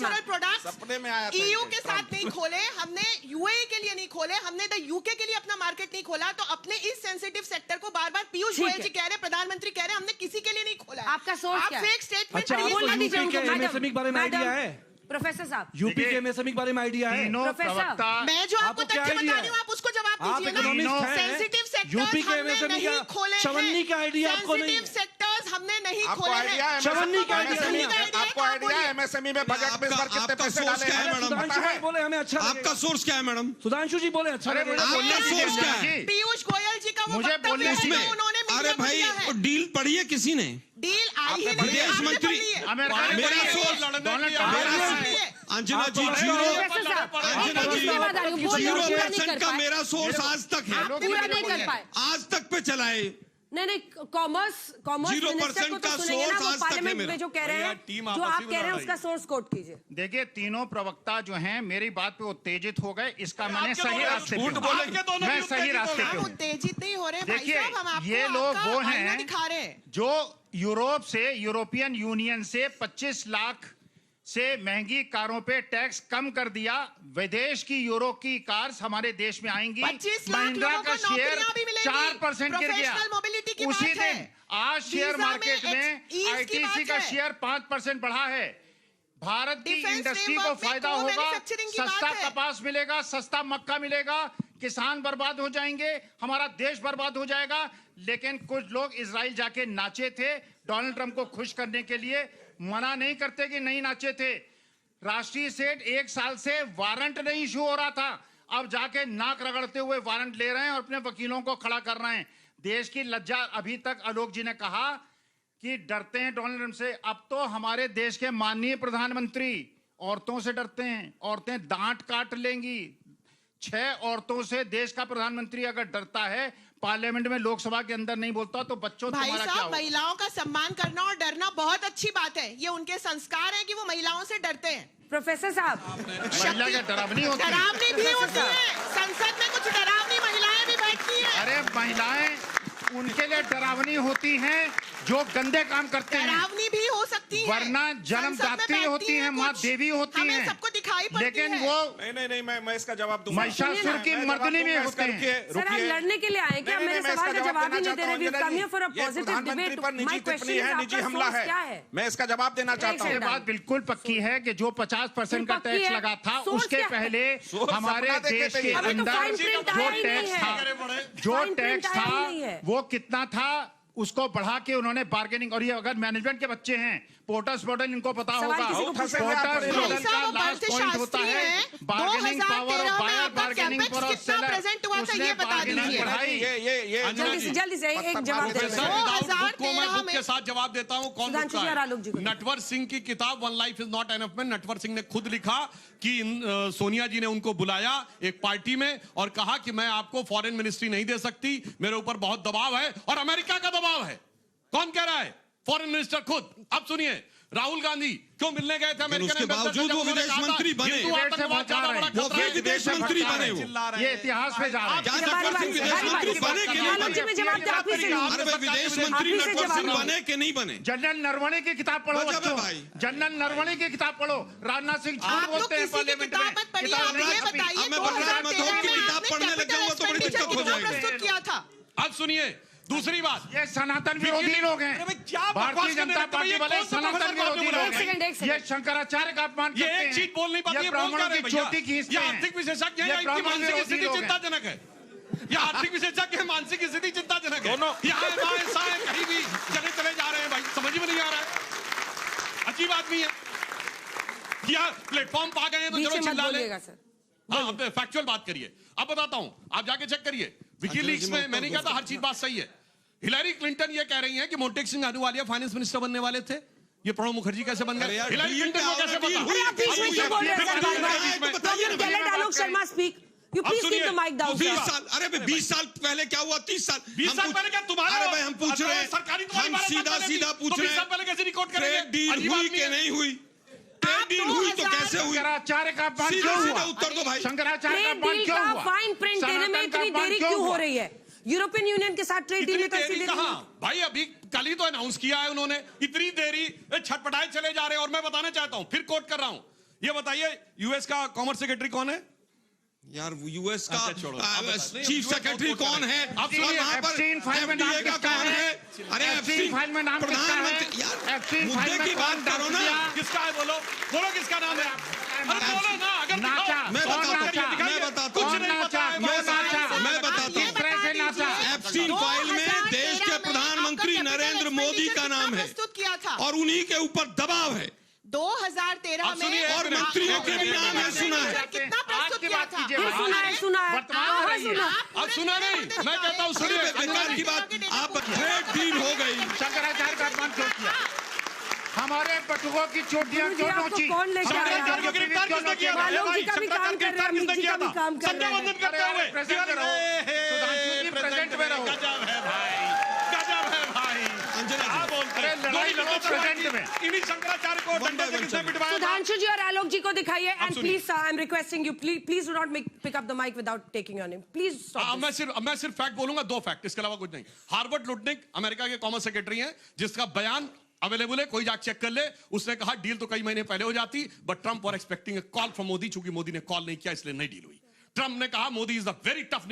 S7: सपने में आया था।
S9: ईयू के साथ नहीं खोले हमने, यूएई के लिए नहीं खोले हमने, द यूके के लिए अपना मार्केट नहीं खोला। तो अपने इस सेंसिटिव सेक्टर को बार बार पीयूष गोयल जी कह रहे, प्रधानमंत्री कह रहे, हमने किसी के लिए नहीं खोला।
S1: आपका सोच क्या है?
S9: फेक स्टेटमेंट
S8: एमएसएमई के बारे में आइडिया है?
S1: प्रोफेसर साहब,
S8: यूपी के एमएसएमई के बारे में आइडिया है?
S1: प्रोफेसर,
S9: मैं जो आपको तथ्य बता रही हूँ, आप उसको जवाब दीजिए ना। सेंसिटिव सेक्टर्स
S8: यूपी के
S9: हमने नहीं खोले हैं।
S8: चवन्नी का आइडिया आपको नहीं?
S9: सेंसिटिव सेक्टर्स हमने नहीं खोले हैं।
S8: चवन्नी का
S7: आपको आइडिया एमएसएमई में बजट में इस बार कितने पैसे डाले हैं?
S8: सुधांशु भाई बोले हमें अच्छा,
S6: आपका सोर्स क्या है मैडम?
S8: सुधांशु जी बोले अच्छा,
S6: आपका सोर्स क्या है?
S9: पीयूष गोयल जी का वो
S10: मुझे बोलने
S9: वक्तव्य
S10: दीजिए।
S9: है, उन्होंने
S6: अरे
S9: मीडिया को
S6: भाई,
S9: दिया है।
S6: डील पढ़ी है किसी ने?
S9: डील आई ही नहीं,
S6: विदेश
S9: आपने
S6: मंत्री
S9: पढ़ी है।
S6: अंजना जी, 0% का मेरा सोर्स आज तक है,
S1: पूरा नहीं कर पाए।
S6: आज तक पे चलाए।
S1: नहीं, कॉमर्स
S6: 0% का सोर्स आज तक है
S1: पार्लियामेंट
S6: मेरा।
S1: में जो कह रहे हैं, जो आप कह रहे हैं उसका सोर्स कोट कीजिए।
S10: देखिए, तीनों प्रवक्ता जो हैं मेरी बात पे उत्तेजित हो गए, इसका मैंने सही रास्ते पे हूं। मैं सही रास्ते पे हूं।
S9: उत्तेजित नहीं हो रहे भाई
S10: देखिए,
S9: साहब, हम आपको
S10: ये लोग
S9: आपका
S10: वो
S9: आईना
S10: हैं
S9: दिखा रहे हैं।
S10: जो यूरोपियन यूनियन से 25 लाख से महंगी कारों पे टैक्स कम कर दिया। विदेश की यूरो की कार्स हमारे देश में आएंगी।
S9: 25 लाख
S10: महिंद्रा
S9: लोगों
S10: का
S9: को
S10: शेयर
S9: नौकरियां भी मिलेंगी।
S10: 4% गिर गया।
S9: प्रोफेशनल मोबिलिटी की
S10: उसी
S9: बात है।
S10: दिन आज शेयर
S9: वीजा में
S10: मार्केट में
S9: ईज की
S10: आईटीसी
S9: बात
S10: का
S9: है।
S10: शेयर 5% बढ़ा है। भारत की
S9: डिफेंस
S10: इंडस्ट्री को
S9: फ्रेमवर्क में
S10: फायदा
S9: को
S10: होगा।
S9: मैन्युफैक्चरिंग की
S10: सस्ता
S9: बात है।
S10: कपास मिलेगा, सस्ता मक्का मिलेगा, किसान बर्बाद हो जाएंगे, हमारा देश बर्बाद हो जाएगा। लेकिन कुछ लोग इजराइल जाके नाचे थे डोनाल्ड ट्रंप को खुश करने के लिए। मना नहीं करते कि नहीं नाचे थे। राष्ट्रीय सेठ 1 साल से वारंट नहीं इशू हो रहा था, अब जाके नाक रगड़ते हुए वारंट ले रहे हैं और अपने वकीलों को खड़ा कर रहे हैं। देश की लज्जा। अभी तक आलोक जी ने कहा कि डरते हैं डोनाल्ड ट्रंप से। अब तो हमारे देश के माननीय प्रधानमंत्री औरतों से डरते हैं। औरतें दांत काट लेंगी। 6 औरतों से देश का प्रधानमंत्री अगर डरता है, पार्लियामेंट में लोकसभा के अंदर नहीं बोलता, तो बच्चों
S9: भाई
S10: तुम्हारा क्या
S9: साहब,
S10: होगा?
S9: महिलाओं का सम्मान करना और डरना बहुत अच्छी बात है। ये उनके संस्कार हैं कि वो महिलाओं से डरते हैं।
S1: प्रोफेसर साहब,
S10: महिला क्या डरावनी होती है?
S9: डरावनी भी होती है। संसद में कुछ डरावनी महिलाएं भी बैठती हैं।
S10: अरे महिलाएं उनके लिए डरावनी होती हैं जो गंदे काम करते हैं।
S9: डरावनी भी हो सकती है,
S10: वरना जन्मदात्री होती हैं, माँ देवी होती हैं।
S9: सबको दिखाई पड़ती
S10: लेकिन
S9: है।
S10: वो
S7: नहीं, मैं इसका जवाब दूंगा।
S10: महिषासुर की मर्दनी में होते हैं।
S1: सर, आप लड़ने के लिए आए क्या? मेरे सवाल का जवाब ही नहीं दे रहे। We've come here for a positive debate. My question is,
S7: निजी
S1: आपका
S7: हमला
S1: source क्या है?
S7: मैं इसका जवाब देना चाहता
S10: ये
S7: हूँ।
S10: बात बिल्कुल पक्की है कि जो 50% का
S1: पक्की
S10: टैक्स
S1: है।
S10: लगा था,
S1: सोर्स
S10: उसके
S1: क्या है?
S10: पहले हमारे
S7: सपना देखे
S10: देश
S7: थे
S10: के
S7: ये।
S1: अभी तो
S10: अंदर
S1: फाइन प्रिंट
S10: जो
S1: आया ही नहीं
S10: टैक्स
S1: है।
S10: था, जो
S1: फाइन प्रिंट
S10: टैक्स
S1: आया
S10: था,
S1: ही नहीं है।
S10: वो कितना था, उसको बढ़ा के उन्होंने बार्गेनिंग। और ये अगर मैनेजमेंट के बच्चे हैं, पोर्टर्स मॉडल इनको पता
S1: सवाल
S10: होगा।
S1: किसी को पूछा है?
S10: पोर्टर्स मॉडल
S9: भाई
S10: का
S9: साहब,
S10: लास्ट पॉइंट होता है बार्गेनिंग पावर और बायर बार्गेनिंग पर और सेलर।
S9: प्रेजेंट हुआ था, ये बता दीजिए।
S10: बढ़ाई।
S7: ये
S1: जल्दी से एक जवाब दे
S5: प्रोफेसर
S1: दो।
S5: विदाउट बुक को मैं
S9: 2013
S5: बुक के साथ जवाब देता हूं। कौन
S1: सुधांशु
S5: लिखता
S1: जी और आलोक जी को।
S5: है? नटवर सिंह की किताब one life is not enough में नटवर सिंह ने खुद लिखा कि सोनिया जी ने उनको बुलाया एक पार्टी में और कहा कि मैं आपको फॉरेन मिनिस्ट्री नहीं दे सकती, मेरे ऊपर बहुत दबाव है। और अमेरिका का दबाव है। कौन कह रहा है? फॉरेन मिनिस्टर खुद। अब सुनिए, राहुल गांधी क्यों मिलने गए थे अमेरिकन
S6: उसके बावजूद वो विदेश मंत्री बने।
S5: हिंदू आतंकवाद ज्यादा बड़ा
S6: वो
S5: खतरा है।
S6: विदेश मंत्री बने।
S10: ये इतिहास में जा रहे हैं।
S6: क्या नटवर सिंह विदेश मंत्री बने कि नहीं
S1: आलोक जी में जवाब दे, आप ही से
S6: अरे भाई, विदेश मंत्री
S1: आप ही से
S6: नटवर सिंह
S1: जवाब
S6: बने कि नहीं बने?
S10: जनरल नरवणे की किताब पढ़ो
S6: गजब है
S10: बच्चों।
S6: भाई।
S10: जनरल नरवणे की किताब पढ़ो। राजनाथ सिंह झूठ
S9: आप लोग
S10: बोलते हैं
S9: किसी की
S10: पार्लियामेंट
S9: किताब
S10: में।
S9: मत पढ़िए।
S10: किताब
S9: आप
S10: नहीं
S9: ये
S10: छपी।
S9: बताइए,
S6: अब मैं बलराम मधोक की किताब पढ़ने लग जाऊंगा तो बड़ी दिक्कत हो जाएगी।
S9: प्रस्तुत किया था।
S5: अब सुनिए दूसरी बात।
S10: ये सनातन विरोधी लोग हैं।
S5: अरे भाई, क्या
S10: भारतीय
S5: बकवास करने
S10: जनता
S5: लगते
S10: पार्टी
S5: हैं?
S10: वाले
S5: कौन सा
S10: सनातन
S5: प्रोफेसर को आपने
S10: विरोधी
S5: बुलाया?
S10: लोग
S1: एक सेकंड,
S10: हैं। ये शंकराचार्य का अपमान
S5: ये
S10: करते
S5: एक
S10: हैं।
S5: चीज बोल नहीं पाती
S10: ये
S5: है, बोल
S10: ब्राह्मणों
S5: कर
S10: की
S5: रहे
S10: चोटी
S5: हैं
S10: खींचते
S5: ये
S10: हैं।
S5: आर्थिक विशेषज्ञ
S10: ये
S5: हैं, इनकी
S10: ब्राह्मण
S5: मानसिक
S10: विरोधी
S5: स्थिति
S10: लोग हैं।
S5: चिंताजनक है। ये आर्थिक विशेषज्ञ है, मानसिक स्थिति चिंताजनक है।
S7: दोनों
S5: यहाँ बाएं साएं कहीं भी चले जा रहे हैं भाई, समझ में नहीं आ रहा है। अजीब आदमी है। क्या प्लेटफॉर्म पा गए हैं तो
S1: बीच
S5: चलो
S1: में मत
S5: चिल्ला ले।
S1: बोलिएगा सर।
S5: हाँ, अब फैक्चुअल बात करिए। अब बताता हूं, आप जाके चेक करिए विकीलीक्स में। मैंने कहा था हर चीज बात सही है। हिलरी क्लिंटन ये कह रही हैं कि मोंटेक सिंह अहलूवालिया फाइनेंस मिनिस्टर बनने वाले थे। ये प्रणब मुखर्जी कैसे बन गए? हिलरी क्लिंटन को कैसे पता?
S1: अरे आप बीच में क्यों बोल रहे हैं सर बार-बार? प्रॉब्लम क्या है? Alok Sharma speak. You please keep the mike down.
S6: 20 साल, अरे भाई 20 साल पहले क्या हुआ? 30 साल
S5: 20 साल पहले क्या तुम्हारा?
S6: अरे भाई हम पूछ रहे हैं,
S5: सरकारी
S6: हम सीधा सीधा पूछ रहे
S5: 20 साल पहले कैसे रिकॉर्ड
S6: हैं,
S5: करेंगे?
S6: ट्रेड डील
S5: अजीब
S6: हुई
S5: आदमी
S6: कि
S5: है।
S6: नहीं हुई? ट्रेड डील हुई तो कैसे हुई?
S10: शंकराचार्य का अपमान
S6: सीधे
S10: क्यों
S6: सीधे
S10: हुआ?
S6: उत्तर दो भाई।
S10: शंकराचार्य का
S1: ट्रेड
S10: अपमान
S1: डील
S10: क्यों
S1: का
S10: हुआ?
S1: फाइन प्रिंट देने में
S10: सनातन का
S1: इतनी
S10: अपमान
S1: देरी
S10: क्यों
S1: क्यों हो
S10: हुआ?
S1: रही है? यूरोपियन यूनियन के साथ ट्रेड डील
S5: इतनी
S1: में कैसी
S5: देरी
S1: देरी
S5: कहाँ?
S1: हुई?
S5: भाई अभी कल ही तो अनाउंस किया है उन्होंने। इतनी देरी छटपटाए चले जा रहे हैं। और मैं बताना चाहता हूं, फिर कोट कर रहा हूं, ये बताइए यूएस का कॉमर्स सेक्रेटरी कौन है?
S6: यार यूएस का
S5: अच्छा, छोड़ो। आप बताइए।
S6: चीफ सेक्रेटरी कौन है?
S5: आप सुनिए,
S6: वहाँ पर
S10: एप्स्टीन फाइल में नाम
S6: FDA का
S10: किसका
S6: कौन
S10: है?
S6: है? अरे
S10: एप्स्टीन फाइल में नाम किसका है?
S6: प्रधानमंत्री यार
S10: एप्स्टीन फाइल
S6: मुद्दे
S10: में
S6: की
S10: कौन
S6: बात करो ना।
S10: नाम
S5: किसका है? बोलो बोलो किसका नाम है? अरे बोलो ना। अगर
S10: नाचा।
S5: दिखाओ।
S6: मैं
S10: कौन
S6: बताता
S10: नाचा?
S6: हूँ, मैं बताता
S5: कुछ
S6: हूँ।
S5: नहीं पता है।
S10: क्यों नाचा?
S6: मैं बताता हूँ।
S10: किस तरह से नाचा?
S6: एप्स्टीन फाइल में देश के प्रधानमंत्री नरेंद्र मोदी का नाम है
S9: प्रस्तुत किया था।
S6: और उन्हीं के ऊपर दबाव है
S9: 2013
S5: आप सुनिए,
S9: में
S6: और मंत्रियों के भी नाम है, सुना है।
S9: कितना प्रस्तुत
S10: आज की
S9: किया
S10: बात
S9: था?
S10: कीजिए
S1: फिर
S10: भाई।
S1: सुना है, सुना है।
S10: वर्तमान
S1: कहाँ
S10: में रहिए।
S1: सुना?
S5: अब सुना नहीं, मैं कहता हूं सुनिए।
S6: बेकार की बात। आप ट्रेड डील हो गई।
S10: शंकराचार्य का अपमान क्यों किया? हमारे बटुकों की चोटियां
S1: गुरु जी,
S10: क्यों
S1: आपको
S10: नोची?
S1: कौन लेके आया?
S5: शंकराचार्य को गिरफ्तार किसने किया था?
S1: आलोक जी का भी काम कर रहे हैं, अमित जी का भी काम कर रहे हैं।
S5: संध्या वंदन करते हुए।
S10: प्रेजेंट में रहो। सुधांशु जी, प्रेजेंट में रहो।
S5: गजब है भाई, गजब बोलते हैं।
S10: लड़ाई लड़ो प्रेजेंट में।
S5: इन्हीं शंकराचार्य को डंडे से किसने पिटवाया था?
S1: सुधांशु जी और आलोक जी को दिखाइए and please I am requesting you please do not pick up the mic without taking your name please stop.
S5: मैं सिर्फ फैक्ट बोलूंगा, 2 फैक्ट, इसके अलावा कुछ नहीं। हार्वर्ड लुटनिक अमेरिका के कॉमर्स सेक्रेटरी हैं, जिसका बयान अवेलेबल है, कोई जाके चेक कर ले। उसने कहा डील तो कई महीने पहले हो जाती, but Trump were expecting a call from Modi, चूंकि मोदी ने कॉल नहीं किया इसलिए नहीं डील हुई। ट्रम्प ने कहा Modi is the very tough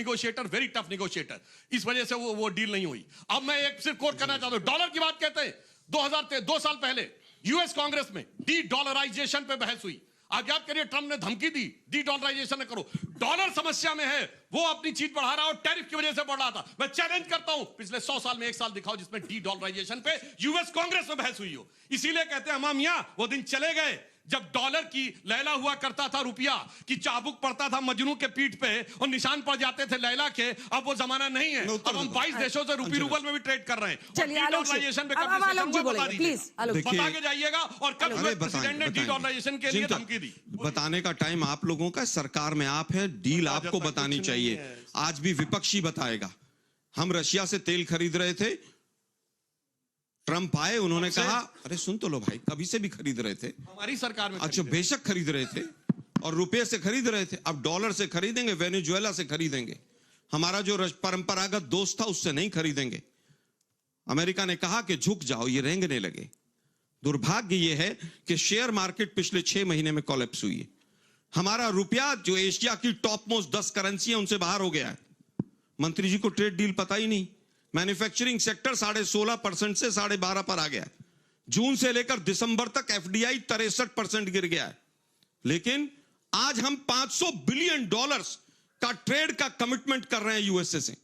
S5: negotiator, इस वजह से वो डील नहीं हुई। अब मैं एक सिर्फ कोट करना चाहता हूं, डॉलर की बात कहते हैं, 2 साल पहले यूएस कांग्रेस में डी डॉलराइजेशन पे बहस हुई। आप याद करिए, ट्रम्प ने धमकी दी डी डॉलराइजेशन करो। डॉलर समस्या में है, वो अपनी चीज बढ़ा रहा है और टैरिफ की वजह से बढ़ रहा था। मैं चैलेंज करता हूं, पिछले 100 साल में 1 साल दिखाओ जिसमें डी डॉलराइजेशन पे यूएस कांग्रेस में बहस हुई हो। इसीलिए कहते हैं अम्मा मियां, वो दिन चले गए जब डॉलर की लैला हुआ करता था, रुपया की चाबुक पड़ता था मजनू के पीठ पे और निशान पड़ जाते थे लैला के। अब वो जमाना नहीं है। अब हम 22 देशों से रूपी रूबल में भी ट्रेड कर रहे हैं।
S1: चलिए आलोक जी बोलेंगे प्लीज।
S5: बता के जाइएगा और कब प्रेसिडेंट ने डी डॉलराइजेशन के लिए धमकी दी।
S6: बताने का टाइम आप लोगों का, सरकार में आप है, डील आपको बतानी चाहिए। आज भी विपक्षी बताएगा। हम रशिया से तेल खरीद रहे थे, ट्रम्प आए, उन्होंने कहा अरे सुन तो लो भाई, कभी से भी खरीद रहे थे
S5: हमारी सरकार में।
S6: अच्छा, बेशक खरीद रहे थे और रुपए से खरीद रहे थे, अब डॉलर से खरीदेंगे, वेनेजुएला से खरीदेंगे। हमारा जो परंपरागत दोस्त था उससे नहीं खरीदेंगे। अमेरिका ने कहा कि झुक जाओ, ये रेंगने लगे। दुर्भाग्य ये है कि शेयर मार्केट पिछले 6 महीने में कोलैप्स हुई है। हमारा रुपया जो एशिया की टॉप मोस्ट 10 करेंसी है उनसे बाहर हो गया है। मंत्री जी को ट्रेड डील पता ही नहीं। मैन्युफैक्चरिंग सेक्टर 16.5% से 12.5 पर आ गया है। जून से लेकर दिसंबर तक एफडीआई 63% गिर गया है। लेकिन आज हम $500 बिलियन का ट्रेड का कमिटमेंट कर रहे हैं यूएसए से।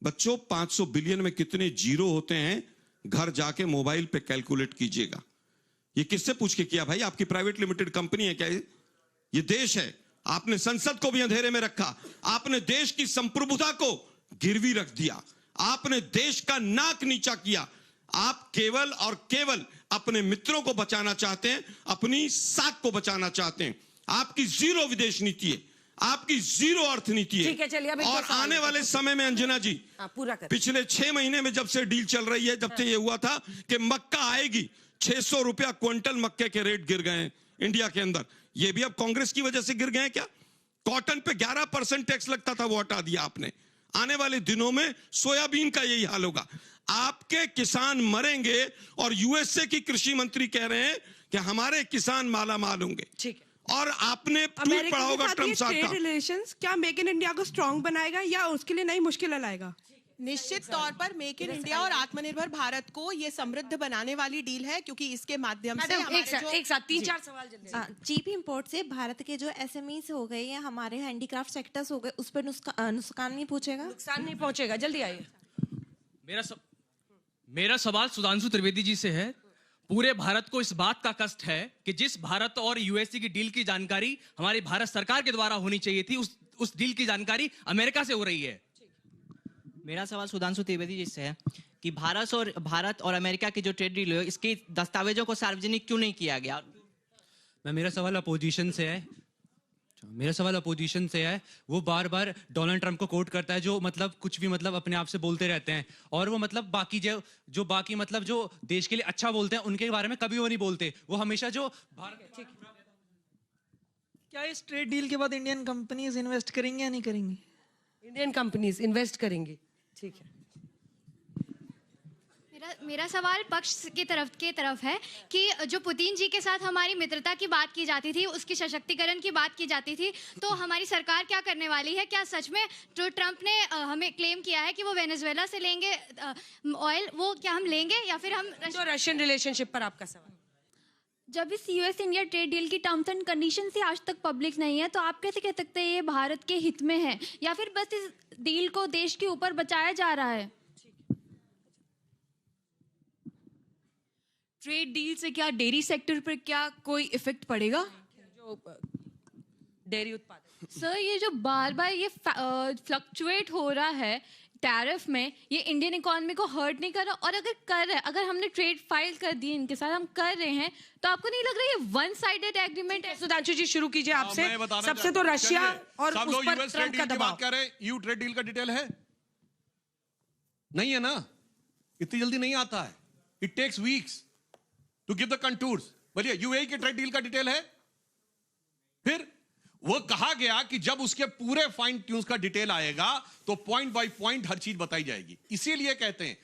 S6: बच्चों, 500 बिलियन में कितने जीरो होते हैं, घर जाके मोबाइल पे कैलकुलेट कीजिएगा। ये किससे पूछ के किया भाई? आपकी प्राइवेट लिमिटेड कंपनी है क्या? ये देश है। आपने संसद को भी अंधेरे में रखा। आपने देश की संप्रभुता को गिरवी रख दिया। आपने देश का नाक नीचा किया। आप केवल और केवल अपने मित्रों को बचाना चाहते हैं, अपनी साख को बचाना चाहते हैं। आपकी जीरो विदेश नीति है, आपकी जीरो अर्थ नीति है।
S1: ठीक है, चलिए अब
S6: और आने वाले समय में अंजना जी,
S1: पूरा कर।
S6: पिछले 6 महीने में जब से डील चल रही है, जब से ये हुआ था कि मक्का आएगी, 600 रुपया क्विंटल मक्के के रेट गिर गए हैं इंडिया के अंदर। ये भी अब कांग्रेस की वजह से गिर गए क्या? कॉटन पे 11% टैक्स लगता था, वो हटा दिया आपने। आने वाले दिनों में सोयाबीन का यही हाल होगा। आपके किसान मरेंगे और यूएसए की कृषि मंत्री कह रहे हैं कि हमारे किसान माला माल होंगे।
S1: ठीक है।
S6: और आपने ट्वीट पढ़ा होगा ट्रम्प साहब का।
S11: रिलेशंस क्या मेक इन इंडिया को स्ट्रांग बनाएगा या उसके लिए नई मुश्किलें लाएगा?
S9: निश्चित तौर पर मेक इन इंडिया और आत्मनिर्भर भारत को ये समृद्ध बनाने वाली डील है, क्योंकि इसके माध्यम से
S1: एक साथ 3-4 सवाल जल्दी।
S12: चीप इंपोर्ट से भारत के जो एसएमईज हो गए या हमारे हैंडीक्राफ्ट सेक्टर्स हो गए, उस पर नुकसान नहीं पहुंचेगा?
S1: नुकसान नहीं पहुंचेगा। जल्दी आइए।
S13: मेरा सवाल सुधांशु त्रिवेदी जी से है। पूरे भारत को इस बात का कष्ट है कि जिस भारत और यूएसए की डील की जानकारी हमारी भारत सरकार के द्वारा होनी चाहिए थी, उस डील की जानकारी अमेरिका से हो रही है।
S14: मेरा सवाल सुधांशु त्रिवेदी जी से है कि भारत और अमेरिका की जो ट्रेड डील है, इसके दस्तावेजों को सार्वजनिक क्यों नहीं किया गया?
S15: मेरा सवाल अपोजिशन से है। वो बार बार डोनाल्ड ट्रंप को कोट करता है, जो मतलब कुछ भी मतलब अपने आप से बोलते रहते हैं, और वो मतलब बाकी जो देश के लिए अच्छा बोलते हैं उनके बारे में कभी वो नहीं बोलते। वो हमेशा जो भारत।
S11: क्या इस ट्रेड डील के बाद इंडियन कंपनीज इन्वेस्ट करेंगी या नहीं करेंगी?
S1: इंडियन कंपनीज इन्वेस्ट करेंगी। ठीक है।
S16: मेरा सवाल पक्ष की तरफ है कि जो पुतिन जी के साथ हमारी मित्रता की बात की जाती थी, उसकी सशक्तिकरण की बात की जाती थी, तो हमारी सरकार क्या करने वाली है? क्या सच में जो ट्रंप ने हमें क्लेम किया है कि वो वेनेजुएला से लेंगे ऑयल, वो क्या हम लेंगे या फिर हम?
S1: तो रशियन रिलेशनशिप पर आपका सवाल।
S16: जब इस यूएस इंडिया ट्रेड डील की टर्म्स एंड कंडीशन ही आज तक पब्लिक नहीं है, तो आप कैसे कह सकते हैं ये भारत के हित में है, या फिर बस इस डील को देश के ऊपर बचाया जा रहा है?
S17: ट्रेड डील से क्या डेयरी सेक्टर पर क्या कोई इफेक्ट पड़ेगा?
S1: जो डेयरी उत्पादक
S16: सर, ये जो बार बार ये फ्लक्चुएट हो रहा है टैरिफ में, ये इंडियन इकोनॉमी को हर्ट नहीं कर रहा? और अगर कर रहा है, अगर हमने ट्रेड फाइल कर दी इनके साथ, हम कर रहे हैं, तो आपको नहीं लग रहा ये वन साइडेड एग्रीमेंट है?
S1: सुधांशु जी शुरू कीजिए आपसे। सबसे तो रशिया और उस पर ट्रंप का दबाव।
S5: कह रहे यू ट्रेड डील का डिटेल है नहीं है ना? इतनी जल्दी नहीं आता है। It takes weeks to give the contours. बोलिए यूएई की ट्रेड डील का डिटेल है? फिर वो कहा गया कि जब उसके पूरे फाइन ट्यून्स का डिटेल आएगा तो पॉइंट बाय पॉइंट हर चीज बताई जाएगी। इसीलिए कहते हैं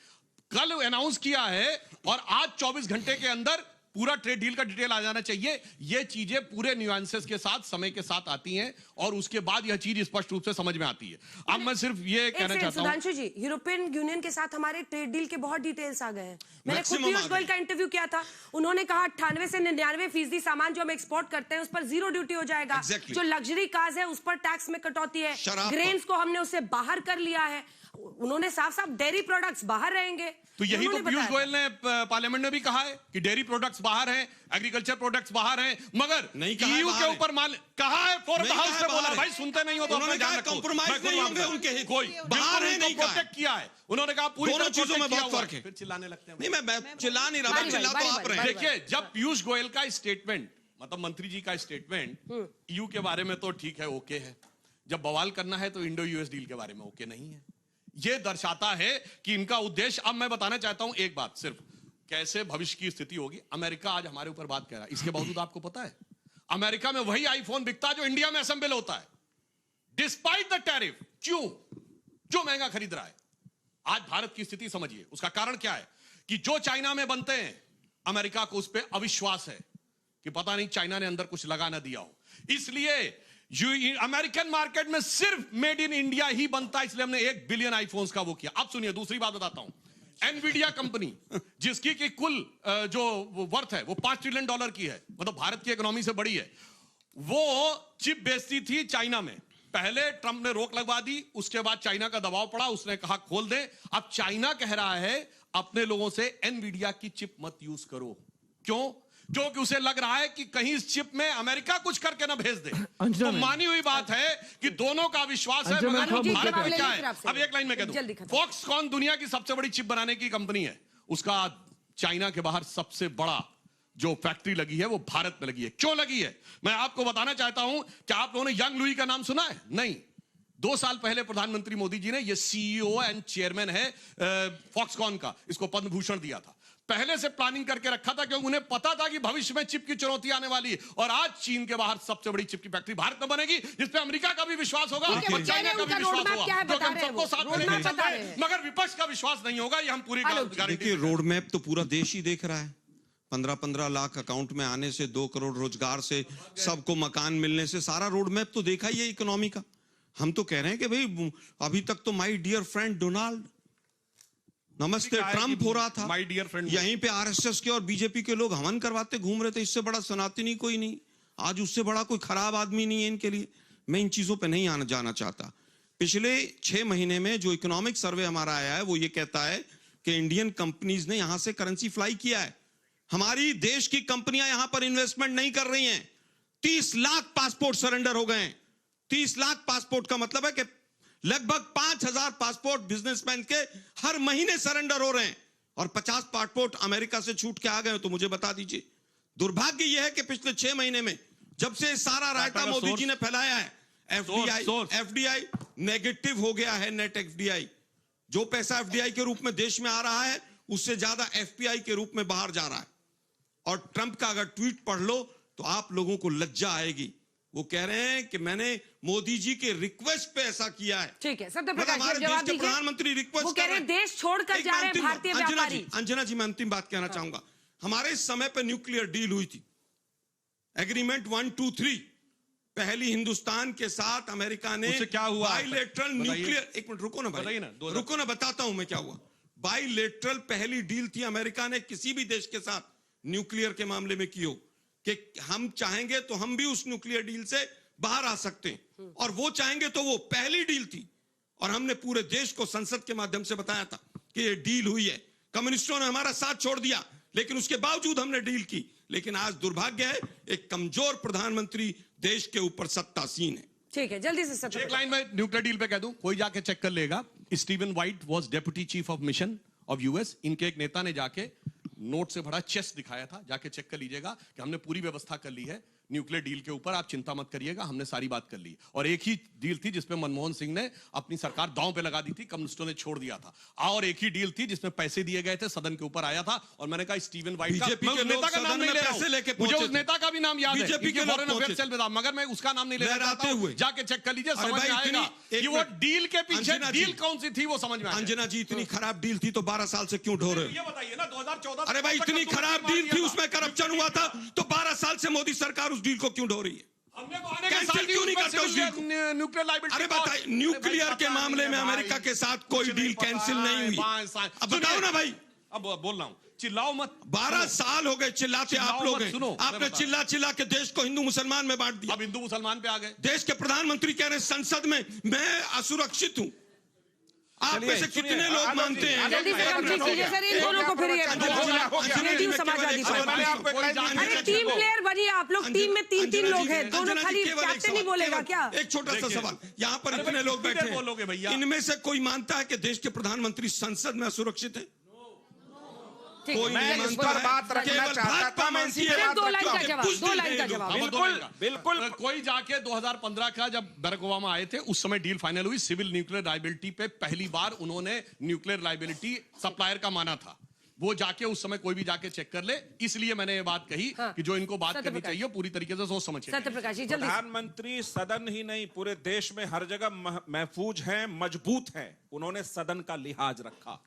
S5: कल अनाउंस किया है और आज 24 घंटे के अंदर पूरा ट्रेड डील का डिटेल आ जाना चाहिए। ये चीजें पूरे न्यूएंसेस के साथ समय के साथ आती हैं और उसके बाद यह चीज स्पष्ट रूप से समझ में आती है। अब मैं सिर्फ ये कहना चाहता हूं,
S1: सुधांशु जी, यूरोपियन यूनियन के साथ हमारे ट्रेड डील के बहुत डिटेल्स आ गए हैं। मैंने खुद पीयूष गोयल का इंटरव्यू किया था, उन्होंने कहा 98 से 99% सामान जो हम एक्सपोर्ट करते हैं उस पर 0 ड्यूटी हो जाएगा। जो लग्जरी कार्स है उस पर टैक्स में कटौती है। ग्रेन्स को हमने उससे बाहर कर लिया है। उन्होंने साफ साफ डेयरी प्रोडक्ट्स बाहर रहेंगे।
S5: तो यही तो पीयूष गोयल ने पार्लियामेंट में भी कहा है कि डेयरी प्रोडक्ट्स बाहर हैं, एग्रीकल्चर प्रोडक्ट्स बाहर हैं, मगर
S6: नहीं
S5: ईयू के ऊपर मान कहा है। फोरन हाउस से बोला, भाई सुनते नहीं हो तो अपना ध्यान रखो।
S6: कॉम्प्रोमाइज नहीं होंगे उनके हित,
S5: कोई
S6: बाहर है नहीं
S5: प्रोटेक्ट किया है। उन्होंने कहा पूरी
S6: दोनों चीजों में बहुत फर्क है।
S5: फिर चिल्लाने लगते हैं।
S6: नहीं, मैं चिल्ला नहीं रहा, चिल्ला तो आप रहे हैं।
S5: देखिए, जब पीयूष गोयल का स्टेटमेंट, मतलब मंत्री जी का स्टेटमेंट ईयू के बारे में तो ठीक है, ओके है, जब बवाल करना है तो इंडो यूएस डील के बारे में ओके नहीं है। यह दर्शाता है कि इनका उद्देश्य, अब मैं बताना चाहता हूं एक बात सिर्फ, कैसे भविष्य की स्थिति होगी। अमेरिका आज हमारे ऊपर बात कह रहा है, इसके बावजूद आपको पता है अमेरिका में वही आईफोन बिकता है जो इंडिया में असेंबल होता है, डिस्पाइट द टैरिफ। क्यों? जो महंगा खरीद रहा है। आज भारत की स्थिति समझिए, उसका कारण क्या है कि जो चाइना में बनते हैं, अमेरिका को उस पर अविश्वास है कि पता नहीं चाइना ने अंदर कुछ लगा ना दिया हो, इसलिए अमेरिकन मार्केट में सिर्फ मेड इन इंडिया ही बनता है। इसलिए हमने 1 बिलियन आईफोन्स का वो किया। अब सुनिए, दूसरी बात बताता हूं। एनवीडिया कंपनी, जिसकी की कुल जो वर्थ है वो $5 ट्रिलियन की है, मतलब भारत की इकोनॉमी से बड़ी है, वो चिप बेचती थी चाइना में। पहले ट्रंप ने रोक लगवा दी, उसके बाद चाइना का दबाव पड़ा, उसने कहा खोल दे। अब चाइना कह रहा है अपने लोगों से एनवीडिया की चिप मत यूज करो। क्यों? क्योंकि उसे लग रहा है कि कहीं इस चिप में अमेरिका कुछ करके ना भेज दे। तो मानी हुई बात है कि दोनों का विश्वास है, मगर भारत में क्या है। अब एक लाइन में कह दूं, फॉक्सकॉन दुनिया की सबसे बड़ी चिप बनाने की कंपनी है, उसका चाइना के बाहर सबसे बड़ा जो फैक्ट्री लगी है वो भारत में लगी है। क्यों लगी है मैं आपको बताना चाहता हूं। क्या आप लोगों ने यांग लुई का नाम सुना है? नहीं। 2 साल पहले प्रधानमंत्री मोदी जी ने, ये सीईओ एंड चेयरमैन है फॉक्सकॉन का, इसको पद्म भूषण दिया था। पहले से प्लानिंग करके रखा था क्योंकि उन्हें पता था कि भविष्य में चिप की चुनौती आने वाली है। और आज चीन के बाहर सबसे बड़ी चिप की फैक्ट्री भारत में बनेगी, जिसपे अमेरिका का भी विश्वास होगा और चाइना का भी विश्वास होगा, जो हम सबको साथ में लेके चल रहे हैं। मगर विपक्ष का विश्वास नहीं होगा, ये हम पूरी गारंटी।
S6: देखिए, रोड मैप तो पूरा देश ही देख रहा है। 15-15 लाख अकाउंट में आने से, 2 करोड़ रोजगार से, सबको मकान मिलने से, सारा रोड मैप तो देखा ही है इकोनॉमी का। हम तो कह रहे हैं कि भाई अभी तक तो माय डियर फ्रेंड डोनाल्ड, नमस्ते ट्रंप हो रहा था,
S5: माय डियर फ्रेंड,
S6: यहीं पे आरएसएस के और बीजेपी के लोग हवन करवाते घूम रहे थे। इससे बड़ा सनातनी कोई नहीं, आज उससे बड़ा कोई खराब आदमी नहीं है इनके लिए। मैं इन चीजों पे नहीं जाना चाहता। पिछले 6 महीने में जो इकोनॉमिक सर्वे हमारा आया है वो ये कहता है कि इंडियन कंपनीज ने यहां से करेंसी फ्लाई किया है। हमारी देश की कंपनियां यहां पर इन्वेस्टमेंट नहीं कर रही हैं। 30 लाख पासपोर्ट सरेंडर हो गए हैं। 30 लाख पासपोर्ट का मतलब है कि लगभग 5000 पासपोर्ट बिजनेसमैन के हर महीने सरेंडर हो रहे हैं और 50 पासपोर्ट अमेरिका से छूट के आ गए। तो मुझे बता दीजिए, दुर्भाग्य यह है कि पिछले 6 महीने में जब से सारा रायता मोदी जी ने फैलाया है, एफडीआई नेगेटिव हो गया है। नेट एफडीआई, जो पैसा एफडीआई के रूप में देश में आ रहा है उससे ज्यादा एफपीआई के रूप में बाहर जा रहा है। और ट्रंप का अगर ट्वीट पढ़ लो तो आप लोगों को लज्जा आएगी। वो कह रहे हैं कि मैंने मोदी जी के रिक्वेस्ट पे ऐसा किया है।
S1: ठीक है, सत्यप्रकाश जी जवाब दीजिए।
S6: प्रधानमंत्री रिक्वेस्ट
S1: वो कह रहे हैं देश छोड़कर जा रहे हैं भारतीय व्यापारी।
S6: अंजना जी, मैं अंतिम बात कहना चाहूंगा। हमारे इस समय पे न्यूक्लियर डील हुई थी, एग्रीमेंट 1, 2, 3। पहली हिंदुस्तान के साथ अमेरिका ने
S5: क्या हुआ?
S6: बाइलेटरल न्यूक्लियर, एक मिनट रुको ना भाई, रुको ना, बताता हूं मैं क्या हुआ। बाइलेटरल पहली डील थी अमेरिका ने किसी भी देश के साथ न्यूक्लियर के मामले में की हो, कि हम चाहेंगे तो हम भी उस न्यूक्लियर डील से बाहर आ सकते हैं और वो चाहेंगे तो वो पहली डील थी। और हमने पूरे देश को संसद के माध्यम से बताया था कि ये डील हुई है। कम्युनिस्टों ने हमारा साथ छोड़ दिया, लेकिन उसके बावजूद हमने डील की। लेकिन आज दुर्भाग्य है, एक कमजोर प्रधानमंत्री देश के ऊपर सत्तासीन है।
S1: ठीक है, जल्दी से सब
S5: एक लाइन में न्यूक्लियर डील पे कह दूं, कोई जाके चेक कर लेगा। Steven white was deputy chief of mission of US. इनके एक नेता ने जाके नोट से भरा चेस्ट दिखाया था, जाके चेक कर लीजिएगा कि हमने पूरी व्यवस्था कर ली है। न्यूक्लियर डील के ऊपर आप चिंता मत करिएगा, हमने सारी बात कर ली। और एक ही डील थी जिसमें मनमोहन सिंह ने अपनी सरकार दांव पे लगा दी थी, कम्युनिस्टों ने छोड़ दिया था। और एक ही डील थी जिसमें पैसे दिए गए थे, सदन के ऊपर आया था और मैंने कहा स्टीवन वाइट का, मैं उस नेता का नाम नहीं ले रहा हूं, मुझे उस नेता का भी नाम याद है, फॉरेन अफेयर्स सेल में था, मगर मैं उसका नाम नहीं ले रहा हूं। जाके चेक कर लीजिए, समझ में आएगा कि वो डील के पीछे डील कौन सी थी, वो समझ में आएगा।
S6: अंजना जी, इतनी खराब डील थी तो 12 साल से क्यों ढो रहे हो?
S5: ये बताइए ना, 2014।
S6: अरे भाई, इतनी खराब डील थी, उसमें करप्शन हुआ था, तो 12 साल से मोदी सरकार उस डील को क्यों ढो रही है?
S5: हमने तो आने के
S6: कैंसिल
S5: साथ
S6: क्यों नहीं करते उस डील को?
S5: Nuclear liability.
S6: अरे बताइए, न्यूक्लियर के मामले में अमेरिका के साथ कोई डील कैंसिल नहीं हुई। अब बताओ ना भाई।
S5: अब बोल रहा हूं, चिल्लाओ मत।
S6: 12 साल हो गए चिल्लाते आप लोग हैं। आपने चिल्ला चिल्ला के देश को हिंदू मुसलमान में बांट दिया।
S5: अब हिंदू मुसलमान पे आ गए।
S6: देश के प्रधानमंत्री कह रहे हैं संसद में मैं असुरक्षित हूं। आप में से कितने लोग मानते हैं?
S1: जल्दी से कंप्लीट कीजिए सर, इन दोनों को फिर समाजवादी पार्टी टीम प्लेयर बनिए आप लोग। टीम में 3-3 लोग हैं, दोनों खाली कैप्टन ही बोलेगा क्या?
S6: एक छोटा सा सवाल, यहाँ पर इतने लोग बैठे हैं, इनमें से कोई मानता है कि देश के प्रधानमंत्री संसद में असुरक्षित है? कोई
S7: मैं इस पर बात रखना चाहता था, मैं इसी पे बात
S1: 2 लाइन का जवाब, 2 लाइन का जवाब।
S7: बिल्कुल।
S5: कोई जाके 2015 का जब बराक ओबामा आए थे, उस समय डील फाइनल हुई, सिविल न्यूक्लियर लायबिलिटी पे पहली बार उन्होंने न्यूक्लियर लायबिलिटी सप्लायर का माना था। वो जाके उस समय कोई भी जाके चेक कर ले, इसलिए मैंने ये बात कही कि जो इनको बात करनी चाहिए पूरी तरीके से सोच समझ।
S1: सत्यप्रकाश जी जल्दी।
S7: प्रधानमंत्री सदन ही नहीं, पूरे देश में हर जगह महफूज हैं, मजबूत हैं। उन्होंने सदन का लिहाज रखा।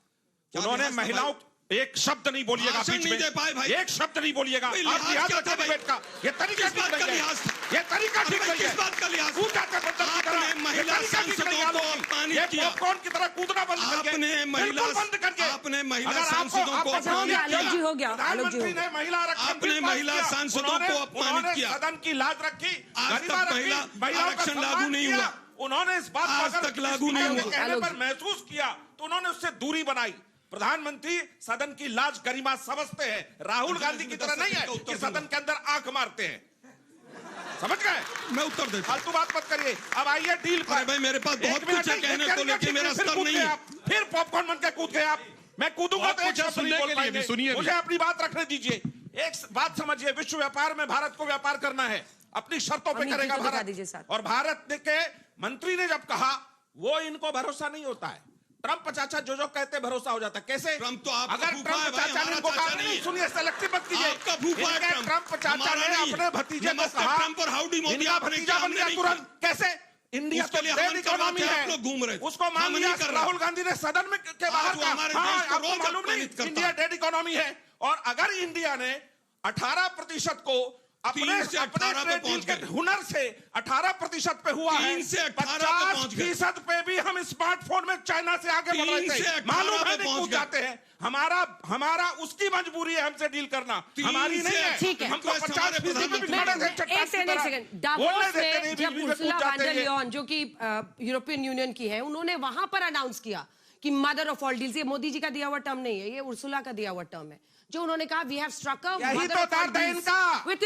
S7: उन्होंने महिलाओं, एक शब्द नहीं बोलिएगा बीच में, एक शब्द नहीं बोलिएगा। आप लिहाज रखते डिबेट का, ये तरीका ठीक नहीं है, ये तरीका ठीक नहीं है।
S6: किस बात का लिहाज?
S7: आपने
S6: महिला सांसदों को अपमानित किया,
S7: पॉपकॉर्न की तरह कूदना बंद करके,
S6: आपने महिला सांसदों को
S1: अपमानित किया,
S7: प्रधानमंत्री ने महिला आरक्षण,
S6: आपने महिला सांसदों को अपमानित किया,
S7: सदन की लाज रखी,
S6: आज तक महिला आरक्षण लागू नहीं हुआ,
S7: उन्होंने इस बात
S6: आज तक लागू नहीं हुआ,
S7: कहने पर महसूस किया तो उन्होंने उससे दूरी बनाई। प्रधानमंत्री सदन की लाज गरिमा समझते हैं, राहुल गांधी की तरह नहीं है कि सदन के अंदर आंख मारते हैं। समझ गए?
S6: मैं उत्तर देता हूं।
S7: फालतू बात मत करिए। अब आइए डील पर।
S6: अरे भाई, मेरे पास बहुत कुछ है कहने को, लेकिन मेरा स्तर नहीं है।
S7: फिर पॉपकॉर्न बन के कूद गए आप। मैं कूदूंगा तो एक शब्द नहीं बोल पाएंगे। मुझे अपनी बात रखने दीजिए। एक बात समझिए, विश्व व्यापार में भारत को व्यापार करना है, अपनी शर्तों पे करेगा भारत। और भारत के मंत्री ने जब कहा, वो इनको भरोसा नहीं होता है। ट्रंप चाचा जो कहते भरोसा हो जाता है। कैसे?
S6: ट्रंप तो आप
S7: अगर ट्रंप चाचा ने इनको कहा, नहीं सुनिए, सेलेक्टिव मत कीजिए। ट्रंप चाचा ने अपने भतीजे को कहा,
S6: ट्रंप और हाउडी मोदी
S7: इनका भतीजा बन गया तुरंत। कैसे? इंडिया तो डेड इकोनॉमी है,
S6: आप लोग घूम रहे,
S7: उसको मान लिया राहुल गांधी ने सदन में के बाहर कहा। आपको मालूम नहीं इंडिया डेड इकोनॉमी है? और अगर इंडिया ने 18% को अपने हुनर से 18% पे हुआ है, 50% पे भी हम स्मार्टफोन में चाइना से आगे बढ़ रहे थे। मालूम है नहीं कूद जाते हैं। हमारा उसकी मजबूरी है हमसे डील करना, हमारी नहीं है।
S1: ठीक है,
S7: हमको 50% पे भी खड़े थे।
S1: एक सेकंड, डावोस में जब उर्सुला वॉन डर लियन जो कि यूरोपियन यूनियन की है, उन्होंने वहां पर अनाउंस किया कि मदर ऑफ ऑल डील्स, ये मोदी जी का दिया हुआ टर्म नहीं है, ये उर्सुला का दिया हुआ टर्म है, जो उन्होंने कहा we have struck a mother of all deals with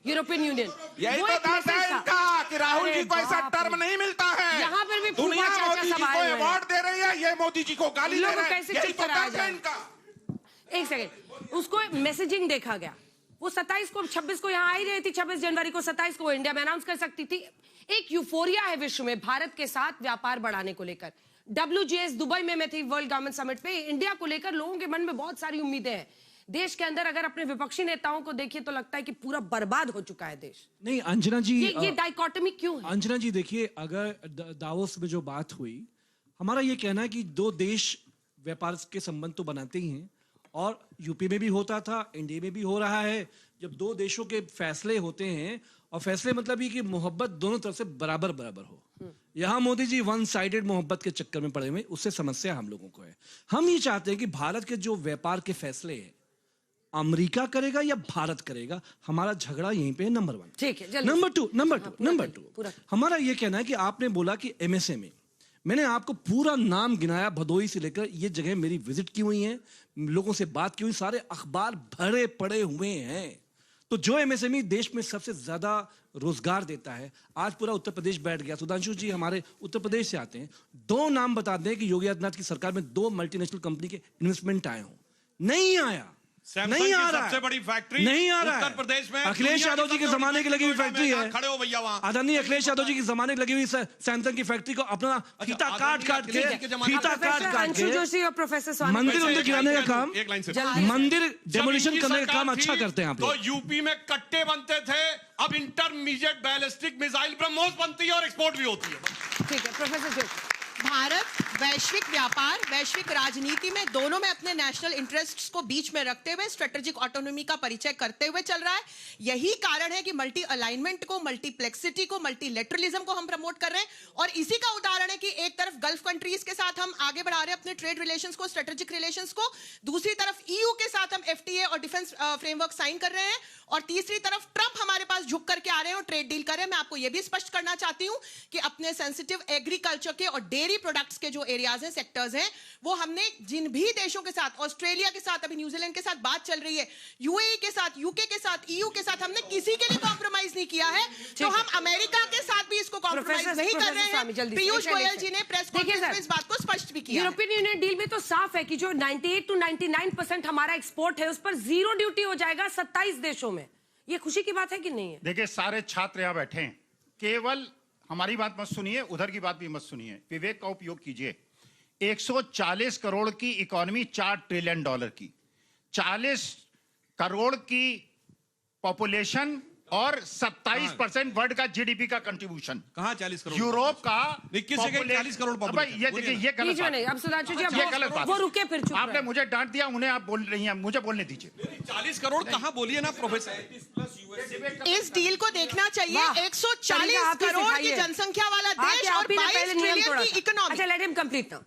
S1: European Union.
S7: यही तो दर्द है इनका कि राहुल जी को ऐसा टर्म नहीं मिलता है।
S1: यहाँ पर भी
S7: दुनिया मोदी जी को अवार्ड दे रही है, ये मोदी जी को गाली दे रहे हैं। यही तो दर्द है इनका।
S1: एक सेकंड, उसको मैसेजिंग देखा गया, वो 27 को 26 को यहाँ आई रही थी, 26 जनवरी को 27 को इंडिया में अनाउंस कर सकती थी। एक यूफोरिया है विश्व में भारत के साथ व्यापार बढ़ाने को लेकर। WGS दुबई में मैं थी, वर्ल्ड गवर्नमेंट समिट पे, इंडिया को लेकर लोगों के मन में बहुत सारी उम्मीदें हैं। देश के अंदर अगर अपने विपक्षी नेताओं को देखिए तो लगता है कि पूरा बर्बाद हो चुका है देश।
S8: नहीं अंजना जी,
S1: ये डाइकोटमी क्यों है?
S8: अंजना जी देखिए, अगर दावोस में जो बात हुई, हमारा ये कहना है कि दो देश व्यापार के संबंध तो बनाते ही हैं, और यूपी में भी होता था, इंडिया में भी हो रहा है। जब दो देशों के फैसले होते हैं, और फैसले मतलब ये कि मोहब्बत दोनों तरफ से बराबर बराबर हो। यहाँ मोदी जी वन साइडेड मोहब्बत के चक्कर में पड़े हुए, उससे समस्या हम लोगों को है। हम ये चाहते हैं कि भारत के जो व्यापार के फैसले हैं, अमेरिका करेगा या भारत करेगा, हमारा झगड़ा यहीं पे है। नंबर 1। ठीक है। नंबर टू हमारा ये कहना है कि आपने बोला कि MSME, मैंने आपको पूरा नाम गिनाया, भदोही से लेकर ये जगह मेरी विजिट की हुई है, लोगों से बात की हुई, सारे अखबार भरे पड़े हुए हैं। तो जो MSME देश में सबसे ज्यादा रोजगार देता है, आज पूरा उत्तर प्रदेश बैठ गया। सुधांशु जी हमारे उत्तर प्रदेश से आते हैं, 2 नाम बता दें कि योगी आदित्यनाथ की सरकार में 2 मल्टीनेशनल कंपनी के इन्वेस्टमेंट आए हों। नहीं आया। नहीं आ रहा
S5: सबसे बड़ी फैक्ट्री
S8: नहीं आ रहा
S5: उत्तर प्रदेश में
S8: अखिलेश यादव जी के जमाने की लगी हुई फैक्ट्री है।
S5: खड़े हो भैया वहां।
S8: आदरणीय अखिलेश यादव जी के जमाने की लगी हुई सैमसंग की फैक्ट्री को अपना फीता काट के
S1: जोशी और प्रोफेसर
S8: मंदिर उनके गिराने का काम, मंदिर डेमोलिशन करने का काम अच्छा करते हैं आप
S5: तो यूपी में कट्टे बनते थे, अब इंटरमीडिएट बैलिस्टिक मिसाइल ब्रह्मोस बनती है और एक्सपोर्ट भी होती है।
S1: ठीक है प्रोफेसर जोशी।
S9: भारत वैश्विक व्यापार, वैश्विक राजनीति में दोनों में अपने नेशनल इंटरेस्ट्स को बीच में रखते हुए स्ट्रेटेजिक ऑटोनॉमी का परिचय करते हुए चल रहा है। यही कारण है कि मल्टी अलाइनमेंट को, मल्टीप्लेक्सिटी को, मल्टीलेटरलिज्म को हम प्रमोट कर रहे हैं। और इसी का उदाहरण है कि एक तरफ गल्फ कंट्रीज के साथ हम आगे बढ़ा रहे हैं अपने ट्रेड रिलेशंस को, स्ट्रेटेजिक रिलेशंस को, दूसरी तरफ ईयू के साथ हम एफटीए और डिफेंस फ्रेमवर्क साइन कर रहे हैं, और तीसरी तरफ ट्रंप हमारे पास झुक करके आ रहे हैं और ट्रेड डील कर रहे हैं। मैं आपको यह भी स्पष्ट करना चाहती हूं कि अपने सेंसिटिव एग्रीकल्चर के और डेयरी प्रोडक्ट्स के जो एरियाज हैं, सेक्टर्स हैं, वो हमने जिन भी देशों के साथ, ऑस्ट्रेलिया के साथ, अभी न्यूजीलैंड के साथ बात चल रही है, यूएई के साथ, यूके के साथ, ईयू के साथ, हमने किसी के लिए कॉम्प्रोमाइज नहीं किया है। तो हम अमेरिका के साथ भी इसको कॉम्प्रोमाइज नहीं कर रहे हैं। पीयूष गोयल जी ने प्रेस कॉन्फ्रेंस में इस बात को स्पष्ट भी किया।
S1: यूरोपियन यूनियन डील में तो साफ है कि जो 98 to 99% हमारा एक्सपोर्ट है, उस पर 0 ड्यूटी हो जाएगा 27 देशों में। ये खुशी की बात है कि नहीं है?
S10: देखिए, सारे छात्र यहाँ बैठे हैं, केवल हमारी बात मत सुनिए, उधर की बात भी मत सुनिए, विवेक का उपयोग कीजिए। 140 करोड़ की इकोनॉमी, $4 ट्रिलियन की, 40 करोड़ की पॉपुलेशन और 27% वर्ल्ड का जीडीपी का कंट्रीब्यूशन।
S5: कहां 40 करोड़?
S10: यूरोप का
S5: 40 करोड़ पॉपुलेशन।
S10: ये देखिए, ये गलत बात है।
S1: अब सुधांशु जी,
S10: ये गलत बात
S1: वो रुके, फिर चुप
S10: आपने मुझे डांट दिया, उन्हें आप बोल रही हैं, मुझे बोलने दीजिए।
S5: 40 करोड़ कहां बोलिए ना प्रोफेसर।
S9: इस डील को देखना चाहिए। 140 करोड़ की जनसंख्या वाला देश और 22 ट्रिलियन की इकोनॉमी।
S1: अच्छा, लेट हिम कंप्लीट नाउ,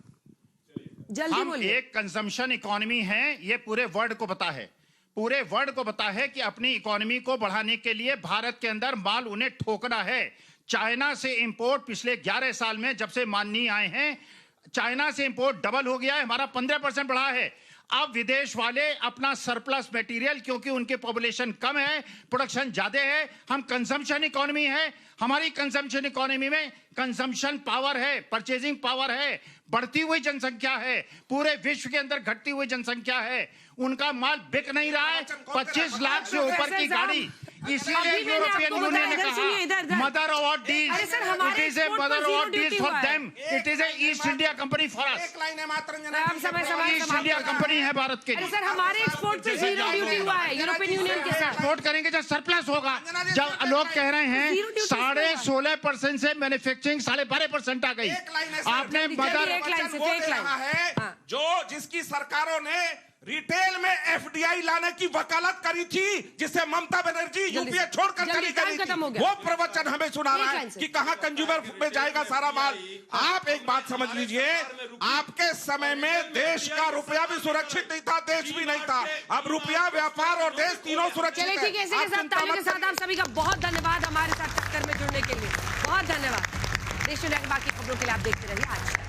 S1: जल्दी
S10: हम
S1: बोलिए।
S10: एक कंजम्पशन इकोनॉमी है, ये पूरे वर्ल्ड को पता है, पूरे वर्ल्ड को पता है कि अपनी इकोनॉमी को बढ़ाने के लिए भारत के अंदर माल उन्हें ठोकना है। चाइना से इंपोर्ट पिछले 11 साल में, जब से माननीय आए हैं, चाइना से इंपोर्ट डबल हो गया है, हमारा 15% बढ़ा है। अब विदेश वाले अपना सरप्लस मटेरियल, क्योंकि उनके पॉपुलेशन कम है, प्रोडक्शन ज्यादा है, हम कंजम्पशन इकोनॉमी है, हमारी कंजम्पशन इकोनॉमी में कंजम्पशन पावर है, परचेजिंग पावर है, बढ़ती हुई जनसंख्या है, पूरे विश्व के अंदर घटती हुई जनसंख्या है, उनका माल बिक नहीं रहा है। 25 लाख से ऊपर की गाड़ी, इसीलिए यूरोपियन यूनियन ने कहा mother of deal, it is a mother of deal for them, it is a east India company for us. East India company है भारत के लिए।
S1: सर, हमारे एक्सपोर्ट पे 0 ड्यूटी हुआ है यूरोपियन यूनियन के साथ।
S10: एक्सपोर्ट करेंगे जब सरप्लस होगा। जब लोग कह रहे हैं 16.5% से मैन्युफैक्चरिंग 12.5% आ गई, आपने मदर
S7: है जो जिसकी सरकारों ने रिटेल में एफडीआई लाने की वकालत करी थी, जिसे ममता बनर्जी यूपीए छोड़कर चली गई थी, वो प्रवचन हमें सुना रहा है कि कहां कंज्यूमर में जाएगा सारा माल। आप एक बात समझ लीजिए, आपके समय में देश का रुपया भी सुरक्षित नहीं था, देश भी नहीं था। अब रुपया, व्यापार और देश तीनों सुरक्षित है।
S1: ठीक है, इसी के साथ ताली के साथ आप सभी का बहुत धन्यवाद हमारे साथ टक्कर में जुड़ने के लिए। बहुत धन्यवाद। देश दुनिया की बाकी खबरों के लिए आप देखते रहिए आज।